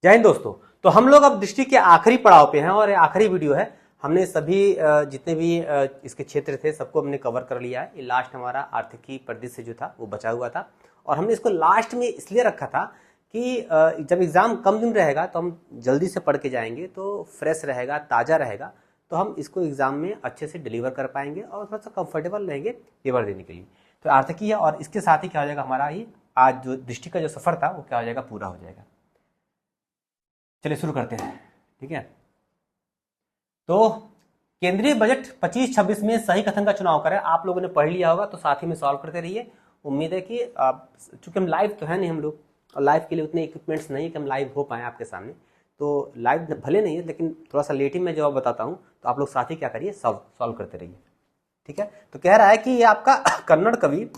जय हिंद दोस्तों। तो हम लोग अब दृष्टि के आखिरी पड़ाव पे हैं और ये आखिरी वीडियो है। हमने सभी जितने भी इसके क्षेत्र थे सबको हमने कवर कर लिया है। ये लास्ट हमारा आर्थिकी परिदृश्य जो था वो बचा हुआ था और हमने इसको लास्ट में इसलिए रखा था कि जब एग्जाम कम दिन रहेगा तो हम जल्दी से पढ़ के जाएंगे तो फ्रेश रहेगा, ताज़ा रहेगा, तो हम इसको एग्जाम में अच्छे से डिलीवर कर पाएंगे और थोड़ा सा कंफर्टेबल रहेंगे पेपर देने के लिए। तो आर्थिकी है और इसके साथ ही क्या हो जाएगा, हमारा ये आज जो दृष्टि का जो सफर था वो क्या हो जाएगा, पूरा हो जाएगा। चलिए शुरू करते हैं। ठीक है, तो केंद्रीय बजट 25-26 में सही कथन का चुनाव करें। आप लोगों ने पढ़ लिया होगा तो साथ ही में सॉल्व करते रहिए। उम्मीद है कि आप, चूंकि हम लाइव तो है नहीं हम लोग और लाइव के लिए उतने इक्विपमेंट्स नहीं है कि हम लाइव हो पाए आपके सामने, तो लाइव भले नहीं है लेकिन थोड़ा सा लेट ही मैं जवाब बताता हूँ, तो आप लोग साथ ही क्या करिए, सॉल्व करते रहिए। ठीक है, तो कह रहा है कि ये आपका कन्नड़ कवि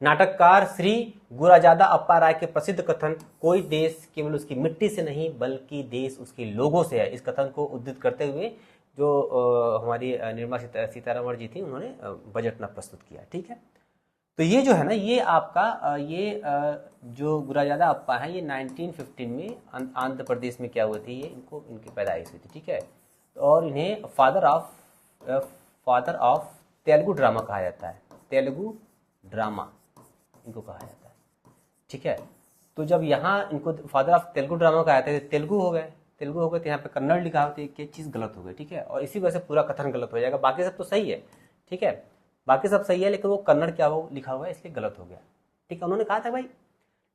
नाटककार श्री गुराजादा अप्पा राय के प्रसिद्ध कथन कोई देश केवल उसकी मिट्टी से नहीं बल्कि देश उसके लोगों से है, इस कथन को उद्धृत करते हुए जो हमारी निर्मला सीतारमण जी थी उन्होंने बजट अपना प्रस्तुत किया। ठीक है, तो ये जो है ना, ये आपका जो गुराजादा अप्पा है ये 1915 में आंध्र प्रदेश में क्या हुई थी, ये इनकी पैदाइश हुई थी। ठीक है, और इन्हें फादर ऑफ तेलुगु ड्रामा कहा जाता है। तेलुगु ड्रामा इनको कहा जाता है। ठीक है, तो जब यहाँ इनको फादर ऑफ तेलुगु ड्रामा कहा जाता है, तेलुगु हो गए तो यहाँ पे कन्नड़ लिखा होती है, क्या चीज़ गलत हो गई। ठीक है, और इसी वजह से पूरा कथन गलत हो जाएगा। बाकी सब तो सही है। ठीक है, बाकी सब सही है लेकिन वो कन्नड़ क्या हो लिखा हुआ है इसलिए गलत हो गया। ठीक है, उन्होंने कहा था भाई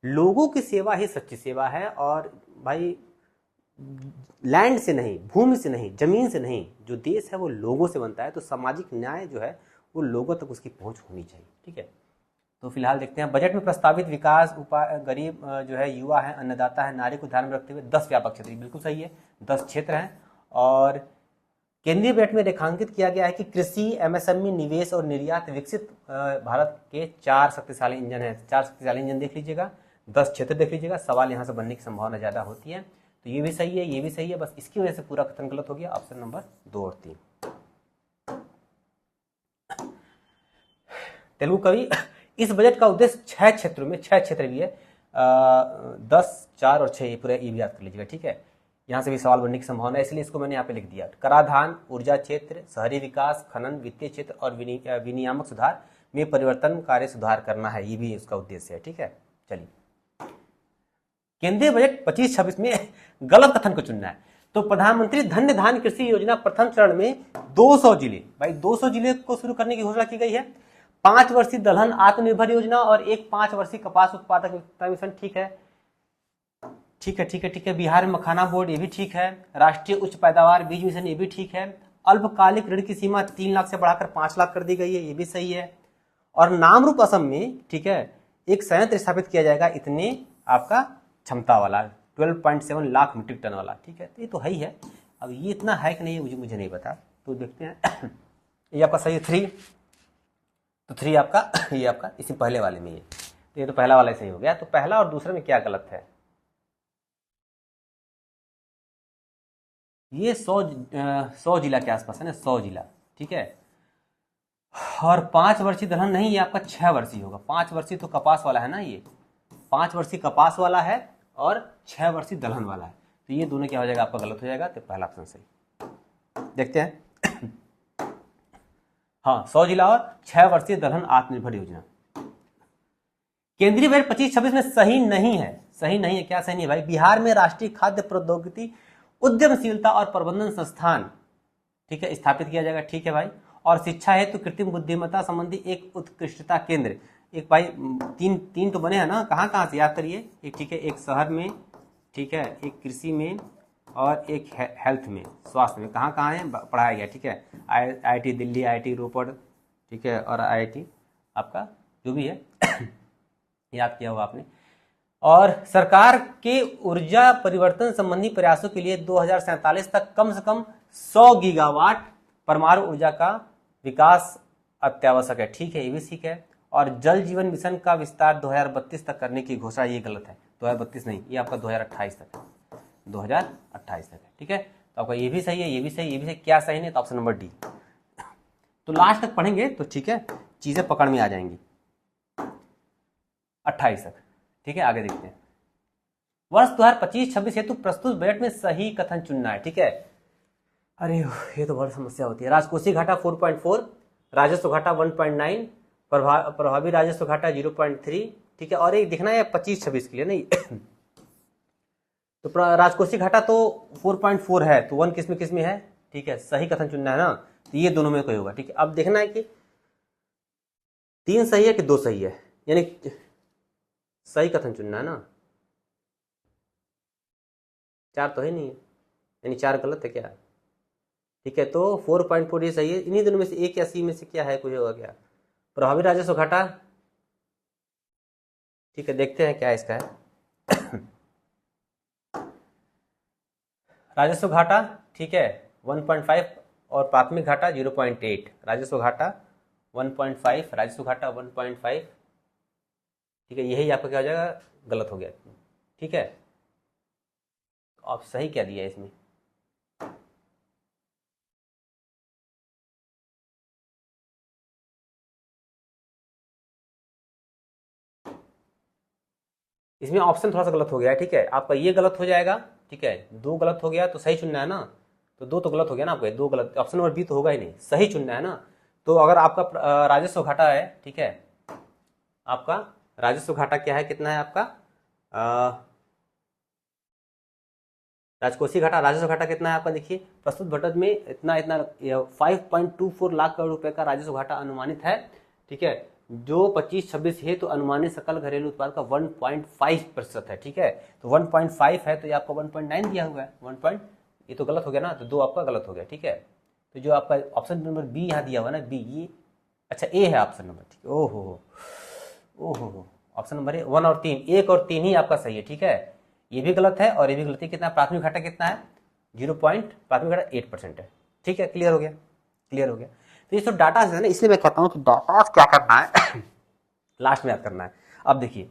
लोगों की सेवा ही सच्ची सेवा है और भाई लैंड से नहीं, भूमि से नहीं, जमीन से नहीं, जो देश है वो लोगों से बनता है। तो सामाजिक न्याय जो है वो लोगों तक उसकी पहुंच होनी चाहिए। ठीक है, तो फिलहाल देखते हैं बजट में प्रस्तावित विकास उपाय, गरीब जो है, युवा है, अन्नदाता है, नारी को ध्यान में रखते हुए 10 व्यापक क्षेत्र, बिल्कुल सही है, 10 क्षेत्र हैं। और केंद्रीय बजट में रेखांकित किया गया है कि कृषि, एमएसएमई, निवेश और निर्यात विकसित भारत के 4 शक्तिशाली इंजन है। 4 शक्तिशाली इंजन देख लीजिएगा, 10 क्षेत्र देख लीजिएगा, सवाल यहाँ से बनने की संभावना ज़्यादा होती है। तो ये भी सही है, ये भी सही है, बस इसकी वजह से पूरा कथन गलत हो गया। ऑप्शन नंबर 2 और 3। तेलुगु कवि इस बजट का उद्देश्य 6 क्षेत्रों में, 6 क्षेत्र भी है, 10, 4 और 6, ये पूरा ये भी याद कर लीजिएगा। ठीक है, यहाँ से भी सवाल बनने की संभावना है इसलिए इसको मैंने यहाँ पे लिख दिया। कराधान, ऊर्जा क्षेत्र, शहरी विकास, खनन, वित्तीय क्षेत्र और विनियामक सुधार में परिवर्तनकारी सुधार करना है, ये भी उसका उद्देश्य है। ठीक है, चलिए केंद्रीय बजट 25-26 में गलत कथन को चुनना है। तो प्रधानमंत्री धन्य धान कृषि योजना प्रथम चरण में 200 जिले, भाई 200 जिले को शुरू करने की घोषणा की गई है। 5 वर्षीय दलहन आत्मनिर्भर योजना और एक 5 वर्षीय कपास उत्पादक मिशन। ठीक है, ठीक है, ठीक है, ठीक है। बिहार में मखाना बोर्ड, ये भी ठीक है। राष्ट्रीय उच्च पैदावार बीज मिशन, ये भी ठीक है। अल्पकालिक ऋण की सीमा 3 लाख से बढ़ाकर 5 लाख कर दी गई है, ये भी सही है। और नामरूप असम में, ठीक है, एक संयंत्र स्थापित किया जाएगा, इतने आपका क्षमता वाला 12.7 लाख मीट्रिक टन वाला। ठीक है, तो ये तो है ही है। अब ये इतना है कि नहीं मुझे नहीं पता, तो देखते हैं। ये आपका सही है 3, तो 3 आपका ये आपका इसी पहले वाले में, ये तो पहला वाला सही हो गया। तो पहला और दूसरे में क्या गलत है, ये 100 जिला के आसपास है ना, 100 जिला। ठीक है, और 5 वर्षीय दलहन नहीं, ये आपका 6 वर्षीय होगा। 5 वर्षीय तो कपास वाला है ना, ये 5 वर्षीय कपास वाला है और 6 वर्षीय दलहन वाला है, तो ये दोनों क्या हो जाएगा, आपका गलत हो जाएगा। तो पहला ऑप्शन सही। देखते हैं। हाँ, 100 जिला और 6 वर्षीय दलहन आत्मनिर्भर योजना। केंद्रीय बजट 25-26 में सही नहीं है। सही नहीं है, क्या सही नहीं है भाई? बिहार में राष्ट्रीय खाद्य प्रौद्योगिकी उद्यमशीलता और प्रबंधन संस्थान, ठीक है, स्थापित किया जाएगा। ठीक है भाई। और शिक्षा हेतु कृत्रिम बुद्धिमत्ता संबंधी एक उत्कृष्टता केंद्र, एक भाई तीन तो बने हैं ना, कहाँ से याद करिए। एक, ठीक है, एक शहर में, ठीक है, एक कृषि में और एक हेल्थ में, स्वास्थ्य में, कहाँ है पढ़ाया गया। ठीक है, IIT दिल्ली, IIT रोपड़, ठीक है, और IIT आपका जो भी है याद किया होगा आपने। और सरकार के ऊर्जा परिवर्तन संबंधी प्रयासों के लिए 2047 तक कम से कम 100 गीगावाट परमाणु ऊर्जा का विकास अत्यावश्यक है। ठीक है, ये भी ठीक है। और जल जीवन मिशन का विस्तार 2032 तक करने की घोषणा, ये गलत है, 2032 नहीं, ये आपका 2028 तक है, 2028 तक है। ठीक है, तो आपका ये भी सही है, ये भी सही, ये भी सही। क्या सही नहीं, तो ऑप्शन नंबर डी। तो लास्ट तक पढ़ेंगे तो ठीक है, चीजें पकड़ में आ जाएंगी। 28 तक। ठीक है, आगे देखते हैं। वर्ष 2025-26 हेतु प्रस्तुत बजट में सही कथन चुनना है। ठीक है, अरे ये तो बड़ी समस्या होती है। राजकोषीय घाटा 4.4, राजस्व घाटा 1.9, प्रभावी राजस्व घाटा 0.3। ठीक है, और एक दिखना है 25-26 के लिए नहीं तो राजकोषीय घाटा तो 4.4 है, तो 1 किस में है। ठीक है, सही कथन चुनना है ना, तो ये दोनों में कोई होगा। ठीक है, अब देखना है कि 3 सही है कि 2 सही है, यानी सही कथन चुनना है ना। 4 तो है नहीं है, यानी 4 गलत है क्या। ठीक है, तो 4.4 ये सही है। इन्हीं दोनों में से एक या सी में से क्या है, कुछ होगा क्या। प्रभावी राजस्व घाटा, ठीक है देखते हैं क्या इसका है राजस्व घाटा, ठीक है 1.5 और प्राथमिक घाटा 0.8। राजस्व घाटा 1.5, राजस्व घाटा 1.5। ठीक है, यही आपका क्या हो जाएगा, गलत हो गया। ठीक है, आप सही क्या दिया इसमें। इसमें ऑप्शन थोड़ा सा गलत हो गया है। ठीक है, आपका ये गलत हो जाएगा। ठीक है, 2 गलत हो गया तो सही चुनना है ना, तो 2 तो गलत हो गया ना आपका, 2 गलत, ऑप्शन नंबर बी तो होगा ही नहीं, सही चुनना है ना। तो अगर आपका राजस्व घाटा है, ठीक है, आपका राजस्व घाटा क्या है, कितना है आपका राजकोषीय घाटा, राजस्व घाटा कितना है आपका, देखिए प्रस्तुत बजट में इतना 5.24 लाख करोड़ रुपए का राजस्व घाटा अनुमानित है। ठीक है, जो 25-26 है तो अनुमानित सकल घरेलू उत्पाद का 1.5% है। ठीक है, तो 1.5 है तो ये आपका 1.9 दिया हुआ है। 1. ये तो गलत हो गया ना, तो 2 आपका गलत हो गया। ठीक है, तो जो आपका ऑप्शन नंबर बी यहाँ दिया हुआ ना, बी, ये अच्छा ए है ऑप्शन नंबर। ठीक है, ओहो ऑप्शन नंबर 1 और 3, 1 और 3 ही आपका सही है। ठीक है, ये भी गलत है और ये भी गलत है। कितना प्राथमिक घाटा कितना है, 0. प्राथमिक घाटा 8% है। ठीक है, क्लियर हो गया, क्लियर हो गया। तो ये सब डाटा है ना, इसलिए मैं कहता हूँ कि डाटा क्या करना है लास्ट में याद करना है। अब देखिए,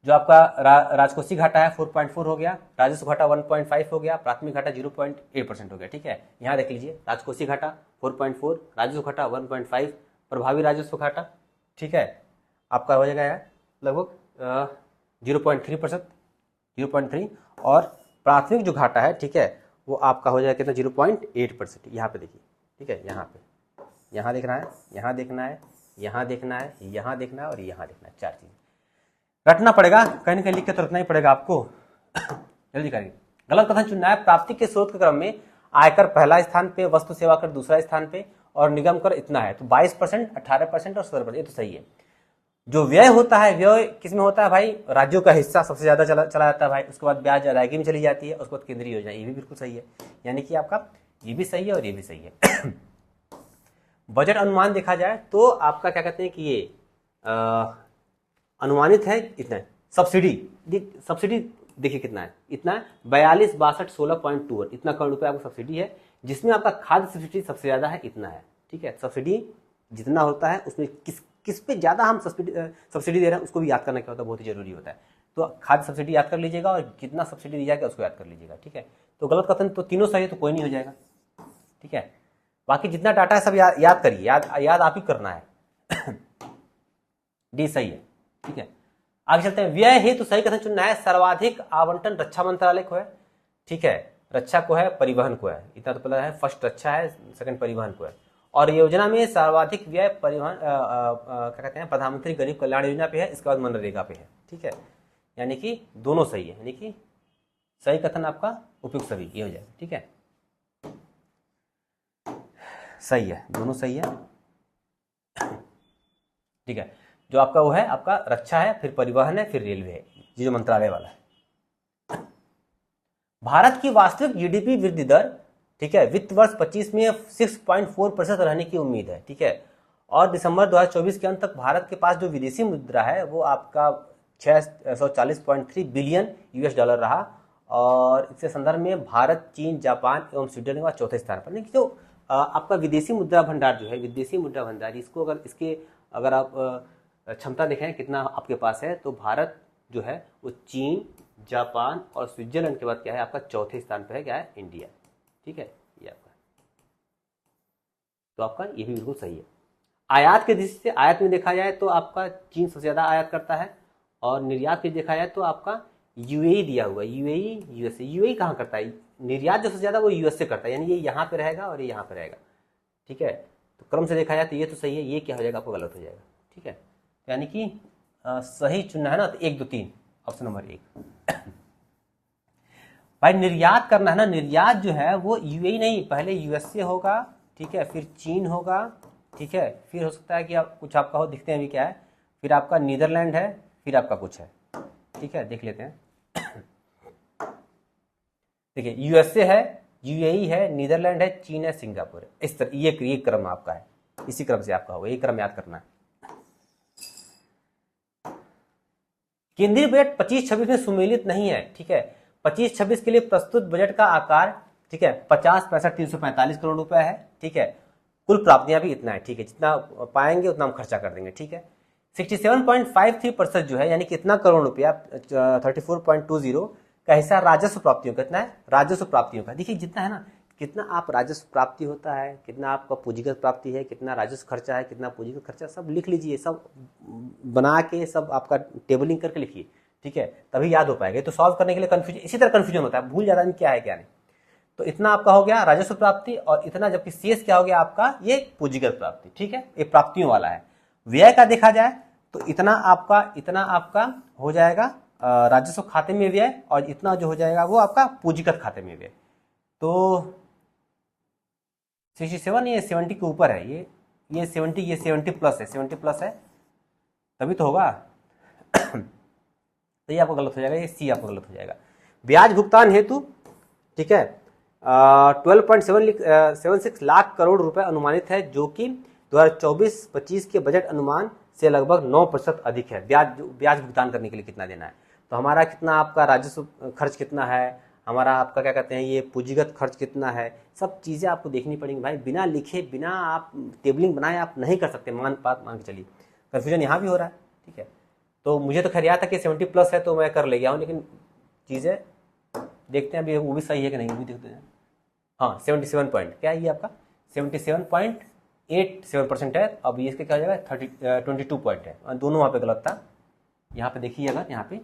जो आपका राजकोषीय घाटा है 4.4 हो गया, राजस्व घाटा 1.5 हो गया, प्राथमिक घाटा 0.8% हो गया। ठीक है, यहाँ देख लीजिए, राजकोषीय घाटा 4.4, राजस्व घाटा 1.5, प्रभावी राजस्व घाटा, ठीक है, आपका हो जाएगा लगभग 0.3%, 0.3, और प्राथमिक जो घाटा है, ठीक है, वो आपका हो जाएगा कितना, 0.8%। यहाँ पे देखिए, ठीक है, यहाँ पे, यहाँ देखना है, यहाँ देखना है, यहाँ देखना है, यहाँ देखना है और यहाँ देखना है, 4 चीज रटना पड़ेगा, कहीं ना कहीं लिख के तो रटना ही पड़ेगा आपको जल्दी करिए। गलत कथन चुनना है, प्राप्ति के स्रोत के क्रम में आयकर पहला स्थान पे, वस्तु सेवा कर दूसरा स्थान पे और निगम कर इतना है, तो 22%, 18% और 17%, ये तो सही है। जो व्यय होता है, व्यय किस में होता है भाई, राज्यों का हिस्सा सबसे ज्यादा चला जाता है भाई, उसके बाद ब्याज अदायगी में चली जाती है, उसके बाद केंद्रीय योजना, ये भी बिल्कुल सही है, यानी कि आपका ये भी सही है और ये भी सही है बजट अनुमान देखा जाए तो आपका क्या कहते हैं कि ये अनुमानित है इतना। सब्सिडी देखिए कितना है, इतना 42, 62, 16.2 इतना करोड़ रुपए आपको सब्सिडी है, जिसमें आपका खाद्य सब्सिडी सबसे ज्यादा है, इतना है। ठीक है, सब्सिडी जितना होता है उसमें किस पे ज्यादा हम सब्सिडी दे रहे हैं उसको भी याद करना क्या होता है, बहुत ही जरूरी होता है। तो खाद्य सब्सिडी याद कर लीजिएगा और कितना सब्सिडी दी जाएगा उसको याद कर लीजिएगा। ठीक है, तो गलत कथन तो तीनों सही है तो कोई नहीं हो जाएगा। ठीक है, बाकी जितना डाटा है सब याद करिए, याद आप ही करना है डी सही है। ठीक है, आगे चलते हैं। व्यय हेतु सही कथन चुनना है, सर्वाधिक आवंटन रक्षा मंत्रालय को है। ठीक है, रक्षा को है, परिवहन को है, इतना तो पता है, फर्स्ट रक्षा है, सेकंड परिवहन को है। और योजना में सर्वाधिक व्यय परिवहन क्या कहते हैं, प्रधानमंत्री गरीब कल्याण योजना पे है, इसके बाद मनरेगा पे है। ठीक है, यानी कि दोनों सही है, यानी कि सही कथन आपका उपयुक्त सभी ये हो जाएगा। ठीक है, सही है, दोनों सही है। ठीक है, जो आपका वो है, आपका रक्षा है, फिर परिवहन है, फिर रेलवे है, ये जो मंत्रालय वाला है। भारत की वास्तविक जीडीपी वृद्धि दर, ठीक है, वित्त वर्ष 25 में 6.4% रहने की उम्मीद है। ठीक है, और दिसंबर 2024 के अंत तक भारत के पास जो विदेशी मुद्रा है वो आपका 640.3 बिलियन US डॉलर रहा, और इसके संदर्भ में भारत, चीन, जापान एवं स्वीडन के बाद चौथे स्थान पर। लेकिन जो आपका विदेशी मुद्रा भंडार जो है, विदेशी मुद्रा भंडार, इसको अगर आप क्षमता देखें कितना आपके पास है, तो भारत जो है वो चीन, जापान और स्विट्जरलैंड के बाद क्या है, आपका चौथे स्थान पर है, क्या है, इंडिया। ठीक है, ये आपका, तो आपका ये भी बिल्कुल सही है। आयात के दृष्टि से, आयात में देखा जाए तो आपका चीन सबसे ज्यादा आयात करता है, और निर्यात में देखा जाए तो आपका यूएई दिया हुआ है, यूएई यूएसए। यूएई कहाँ करता है निर्यात, जो सबसे ज्यादा वो यूएस से करता है, यानी ये यहाँ पे रहेगा और ये यहाँ पे रहेगा, ठीक है। तो क्रम से देखा जाए तो ये तो सही है, ये क्या हो जाएगा आपको गलत हो जाएगा, ठीक है। यानी कि सही चुनना है ना, तो 1 2 3 ऑप्शन नंबर 1। भाई निर्यात करना है ना, निर्यात जो है वो यूएई नहीं, पहले यूएसए होगा, ठीक है, फिर चीन होगा, ठीक है, फिर हो सकता है कि आप कुछ आपका हो, दिखते हैं अभी क्या है, फिर आपका नीदरलैंड है, फिर आपका कुछ है, ठीक है, देख लेते हैं। देखिए यूएसए है, यूएई है, नीदरलैंड है, चीन है, सिंगापुर है, इस तरह ये क्रम आपका है, इसी क्रम से आपका होगा, ये क्रम याद करना है। केंद्रीय बजट 25-26 में सुमेलित नहीं है, ठीक है। 25-26 के लिए प्रस्तुत बजट का आकार, ठीक है, 50-65-345 करोड़ रुपए है, ठीक है। कुल प्राप्तियां भी इतना है, ठीक है, जितना पाएंगे उतना हम खर्चा कर देंगे, ठीक है। 67.53% जो है, यानी कितना करोड़ रुपया 34.20 का हिस्सा राजस्व प्राप्तियों का, कितना है राजस्व प्राप्तियों का। देखिए जितना है ना, कितना आप राजस्व प्राप्ति होता है, कितना आपका पूंजीगत प्राप्ति है, कितना राजस्व खर्चा है, कितना पूंजीगत खर्चा, सब लिख लीजिए, सब बना के सब आपका टेबलिंग करके लिखिए, ठीक है, तभी याद हो पाएगा। तो सॉल्व करने के लिए कंफ्यूजन, इसी तरह कंफ्यूजन होता है, भूल जाता है क्या है क्या नहीं। तो इतना आपका हो गया राजस्व प्राप्ति, और इतना जबकि शेष क्या हो गया आपका, ये पूंजीगत प्राप्ति, ठीक है, ये प्राप्तियों वाला है। व्यय का देखा जाए तो इतना आपका हो जाएगा राजस्व खाते में व्यय, और इतना जो हो जाएगा वो आपका पूंजीगत खाते में व्यय। तो 67 ये 70 के ऊपर है, ये 70, ये 70 प्लस है, 70 प्लस है तभी तो होगा। तो ये आपको गलत हो जाएगा, ये सी आपको गलत हो जाएगा। ब्याज भुगतान हेतु, ठीक है, 12.76 लाख करोड़ रुपए अनुमानित है, जो कि 2024-25 के बजट अनुमान से लगभग 9% अधिक है। ब्याज भुगतान करने के लिए कितना देना है, तो हमारा कितना आपका राजस्व खर्च कितना है, हमारा आपका क्या कहते हैं ये पूंजीगत खर्च कितना है, सब चीज़ें आपको देखनी पड़ेंगी भाई। बिना लिखे, बिना आप टेबलिंग बनाए आप नहीं कर सकते, मान के चलिए। कन्फ्यूजन यहाँ भी हो रहा है, ठीक है। तो मुझे तो खैर याद था कि 70 प्लस है तो मैं कर ले गया हूँ, लेकिन चीज़ें देखते हैं अभी वो भी सही है कि नहीं, वो भी देखते हैं। हाँ 77 पॉइंट, क्या है ये आपका 77.87% है। अब ये इसके क्या हो जाएगा 22 पॉइंट है, दोनों वहाँ पे गलत था। यहाँ पे देखिएगा, यहाँ पे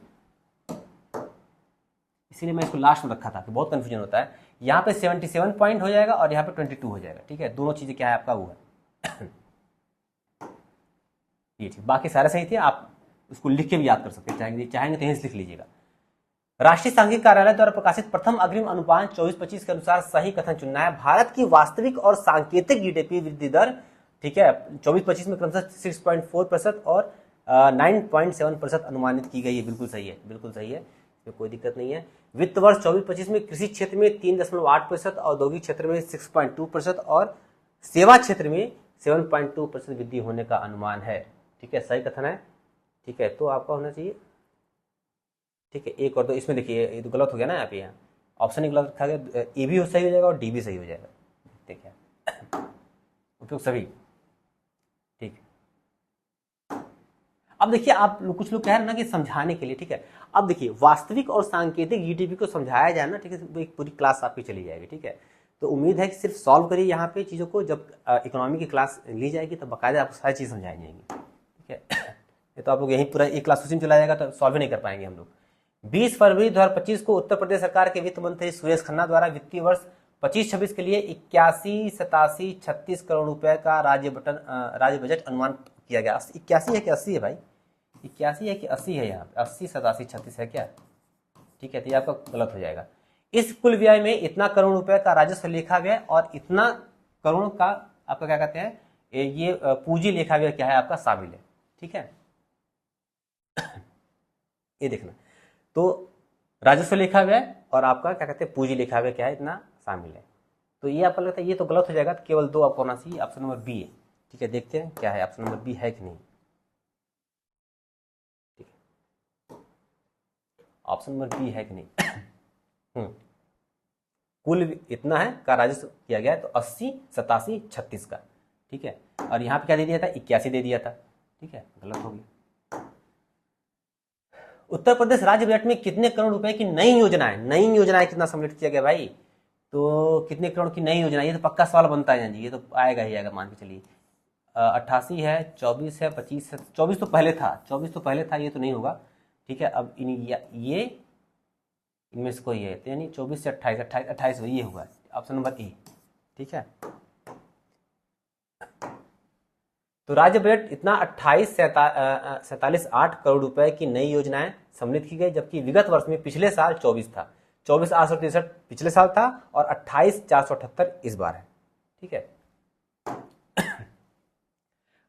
इसीलिए मैं इसको लास्ट में रखा था कि बहुत कंफ्यूजन होता है। यहाँ पे 77 पॉइंट हो जाएगा और यहाँ पे 22 हो जाएगा, ठीक है। दोनों चीजें क्या है आपका वो है। ये ठीक, बाकी सारे सही थे, आप उसको लिख के भी याद कर सकते हैं, चाहेंगे तो यहीं लिख लीजिएगा। राष्ट्रीय सांख्यिकी कार्यालय द्वारा प्रकाशित प्रथम अग्रिम अनुपात 24-25 के अनुसार सही कथन चुनना है। भारत की वास्तविक और सांकेतिक जीडीपी वृद्धि दर, ठीक है, 24-25 में क्रमशः 6.4% और 9.7% अनुमानित की गई है। बिल्कुल सही है, बिल्कुल सही है, इसमें कोई दिक्कत नहीं है। वित्त वर्ष 24-25 में कृषि क्षेत्र में 3.8%, औद्योगिक क्षेत्र में 6.2% और सेवा क्षेत्र में 7.2% वृद्धि होने का अनुमान है, ठीक है, सही कथन है, ठीक है। तो आपका होना चाहिए, ठीक है, 1 और 2। इसमें देखिए ये तो गलत हो गया ना, यहाँ पे ऑप्शन ही गलत रखा गया, ए भी सही हो जाएगा और डी भी सही हो जाएगा, ठीक है, उपयुक्त सभी, ठीक। अब देखिए आप कुछ लोग कह रहे हैं ना कि समझाने के लिए, ठीक है। अब देखिए वास्तविक और सांकेतिक जीडीपी को समझाया जाए ना, ठीक है, तो एक पूरी क्लास आपकी चली जाएगी, ठीक है। तो उम्मीद है कि सिर्फ सॉल्व करिए यहाँ पे चीज़ों को, जब इकोनॉमी की क्लास ली जाएगी तो बाकायदा आपको सारी चीज़ समझाई जाएंगी, ठीक है। ये तो आप लोग यहीं पूरा एक क्लास उसी में चला जाएगा तो सॉल्व ही नहीं कर पाएंगे हम लोग। 20 फरवरी 2025 को उत्तर प्रदेश सरकार के वित्त मंत्री सुरेश खन्ना द्वारा वित्तीय वर्ष 25-26 के लिए 81-87-36 करोड़ रुपए का राज्य बजट अनुमान किया गया। 81 है कि 80 है भाई, 81 है कि 80 है, यहाँ पे 80-87-36 है क्या, ठीक है। तो ये आपका गलत हो जाएगा। इस कुल व्यय में इतना करोड़ रुपए का राजस्व लेखा व्यय और इतना करोड़ का आपका क्या कहते हैं ये पूंजी लेखा व्यय क्या है आपका शामिल है, ठीक है। ये देखना, तो राजस्व लेखा व्यय और आपका क्या कहते हैं पूंजी लेखा व्यय क्या है इतना शामिल है। तो ये आपको लगता है ये तो गलत हो जाएगा, तो केवल 2 आपको होना चाहिए, ऑप्शन नंबर बी है, ठीक है। देखते हैं क्या है, ऑप्शन नंबर बी है कि नहीं, ठीक है, ऑप्शन नंबर बी है कि नहीं। कुल इतना है का राजस्व किया गया है, तो 80-87-36 का, ठीक है। और यहाँ पे क्या दे दिया था 81 दे दिया था, ठीक है, गलत हो गया। उत्तर प्रदेश राज्य बजट में कितने करोड़ रुपए की नई योजनाएं कितना सम्मिलित किया गया भाई, तो कितने करोड़ की नई योजना, ये तो पक्का सवाल बनता है जी, ये तो आएगा ही आएगा, मान के चलिए 88 है, 24 है, 25 है, 24 तो पहले था, 24 तो पहले था, ये तो नहीं होगा, ठीक है। अब ये इनमें से कोई है, तो यानी 24 से 28, 28 28 ये हुआ ऑप्शन नंबर ए। ठीक है, तो राज्य बजट इतना 27,8 करोड़ रुपए की नई योजनाएं सम्मिलित की गई, जबकि विगत वर्ष में पिछले साल 24 था, 24,863 पिछले साल था और 28,478 इस बार है। ठीक है,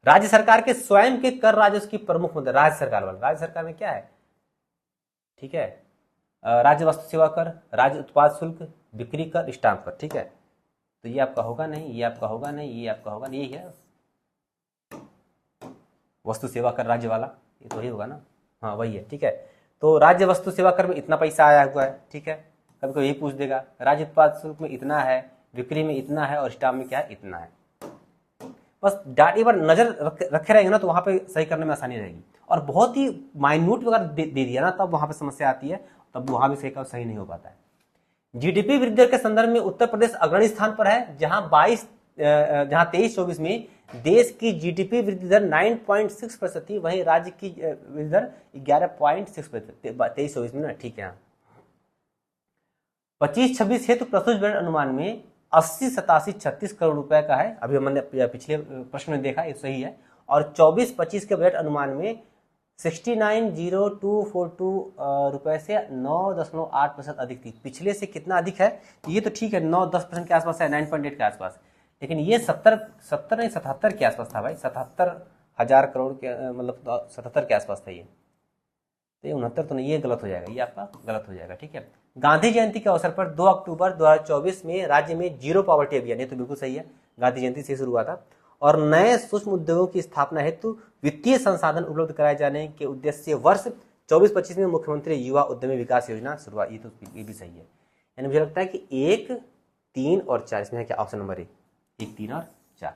राज्य सरकार के स्वयं के कर राजस्व की प्रमुख मुद्दा, राज्य सरकार वाला, राज्य सरकार में क्या है? ठीक है, राज्य वस्तु सेवा कर, राज्य उत्पाद शुल्क, बिक्री कर, स्टाम्प कर। ठीक है, तो ये आपका होगा नहीं, ये आपका होगा नहीं, ये आपका होगा नहीं, यही है वस्तु सेवा कर राज्य वाला, ये तो ही होगा ना। हाँ वही है। ठीक है, तो राज्य वस्तु सेवा कर में इतना पैसा आया हुआ है। ठीक है, कभी कभी यही पूछ देगा, राज्य उत्पाद शुल्क में इतना है, बिक्री में इतना है और स्टाम्प में क्या है, इतना है। बस डाटा पर नजर रखे रहेंगे ना तो वहां पे सही करने में आसानी रहेगी। और बहुत ही माइन्यूट वगैरह दे दिया ना तब वहां पे समस्या आती है, तब वहां भी सही नहीं हो पाता है। जीडीपी वृद्धि दर के संदर्भ में उत्तर प्रदेश अग्रणी स्थान पर है, जहां 23-24 में देश की जीडीपी वृद्धि दर 9.6% थी, वहीं राज्य की वृद्धि दर 11.6% 23-24 में ना। ठीक है, 25-26 हेतु प्रस्तुत बजट अनुमान में 80-87-36 करोड़ रुपए का है, अभी हमने पिछले प्रश्न में देखा, ये सही है। और 24-25 के बजट अनुमान में 69,0242 रुपए से 9.8% अधिक थी। पिछले से कितना अधिक है? ये तो ठीक है, 9-10% के आसपास है, 9.8 के आसपास, लेकिन ये 77 के आसपास था भाई, 77,000 करोड़ के मतलब 77 के आसपास था ये, तो 69 तो नहीं, ये गलत हो जाएगा, ये आपका गलत हो जाएगा। ठीक है, गांधी जयंती के अवसर पर 2 अक्टूबर 2024 में राज्य में जीरो पॉवर्टी अभियान, ये तो बिल्कुल सही है, गांधी जयंती से शुरू हुआ था। और नए सूक्ष्म उद्योगों की स्थापना हेतु वित्तीय संसाधन उपलब्ध कराए जाने के उद्देश्य से वर्ष 24-25 में मुख्यमंत्री युवा उद्यमी विकास योजना शुरुआत, ये भी सही है। यानी मुझे लगता है कि 1, 3 और 4 इसमें है क्या? ऑप्शन नंबर 1, 3 और 4।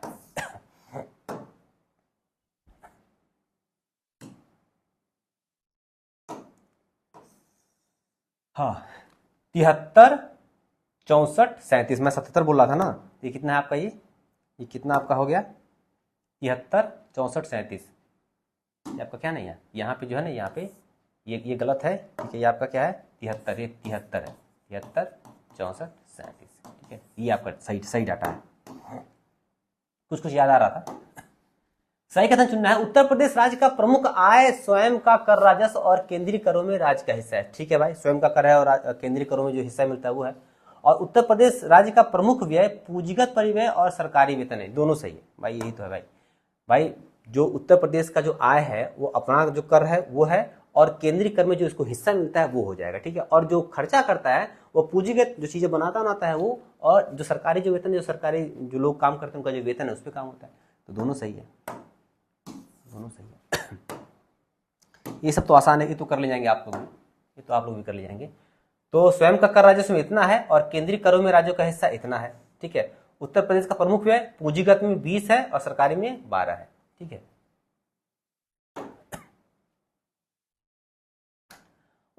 हाँ, 73, 64, 37, मैं 77 बोल रहा था ना, ये कितना है आपका? ये कितना आपका हो गया? 73, 64, 37, ये आपका क्या नहीं है? यहाँ पे जो है ना, यहाँ पे ये गलत है। ठीक है, ये आपका क्या है? 73, ये 73 है, 73, 64, 37। ठीक है, ये आपका सही डाटा है। कुछ याद आ रहा था। सही कथन चुनना है। उत्तर प्रदेश राज्य का प्रमुख आय स्वयं का कर राजस्व और केंद्रीय करों में राज्य का हिस्सा है। ठीक है भाई, स्वयं का कर है और केंद्रीय करों में जो हिस्सा मिलता है वो है। और उत्तर प्रदेश राज्य का प्रमुख व्यय पूंजीगत परिव्यय और सरकारी वेतन है, दोनों सही है भाई, यही तो है भाई। जो उत्तर प्रदेश का जो आय है वो अपना जो कर है वो है, और केंद्रीय कर में जो इसको हिस्सा मिलता है वो हो जाएगा। ठीक है, और जो खर्चा करता है वो पूंजीगत जो चीजें बनाता है वो, और जो सरकारी जो वेतन, जो सरकारी जो लोग काम करते हैं उनका जो वेतन है उस पर काम होता है, तो दोनों सही है, दोनों सही है। ये सब तो आसान है, ये तो कर ले जाएंगे आप लोग, ये तो आप लोग भी कर ले जाएंगे। तो स्वयं का कर राजस्व में इतना है और केंद्रीय करों में राज्यों का हिस्सा इतना है। ठीक है, उत्तर प्रदेश का प्रमुख व्यय पूंजीगत में 20 है और सरकारी में 12 है। ठीक है,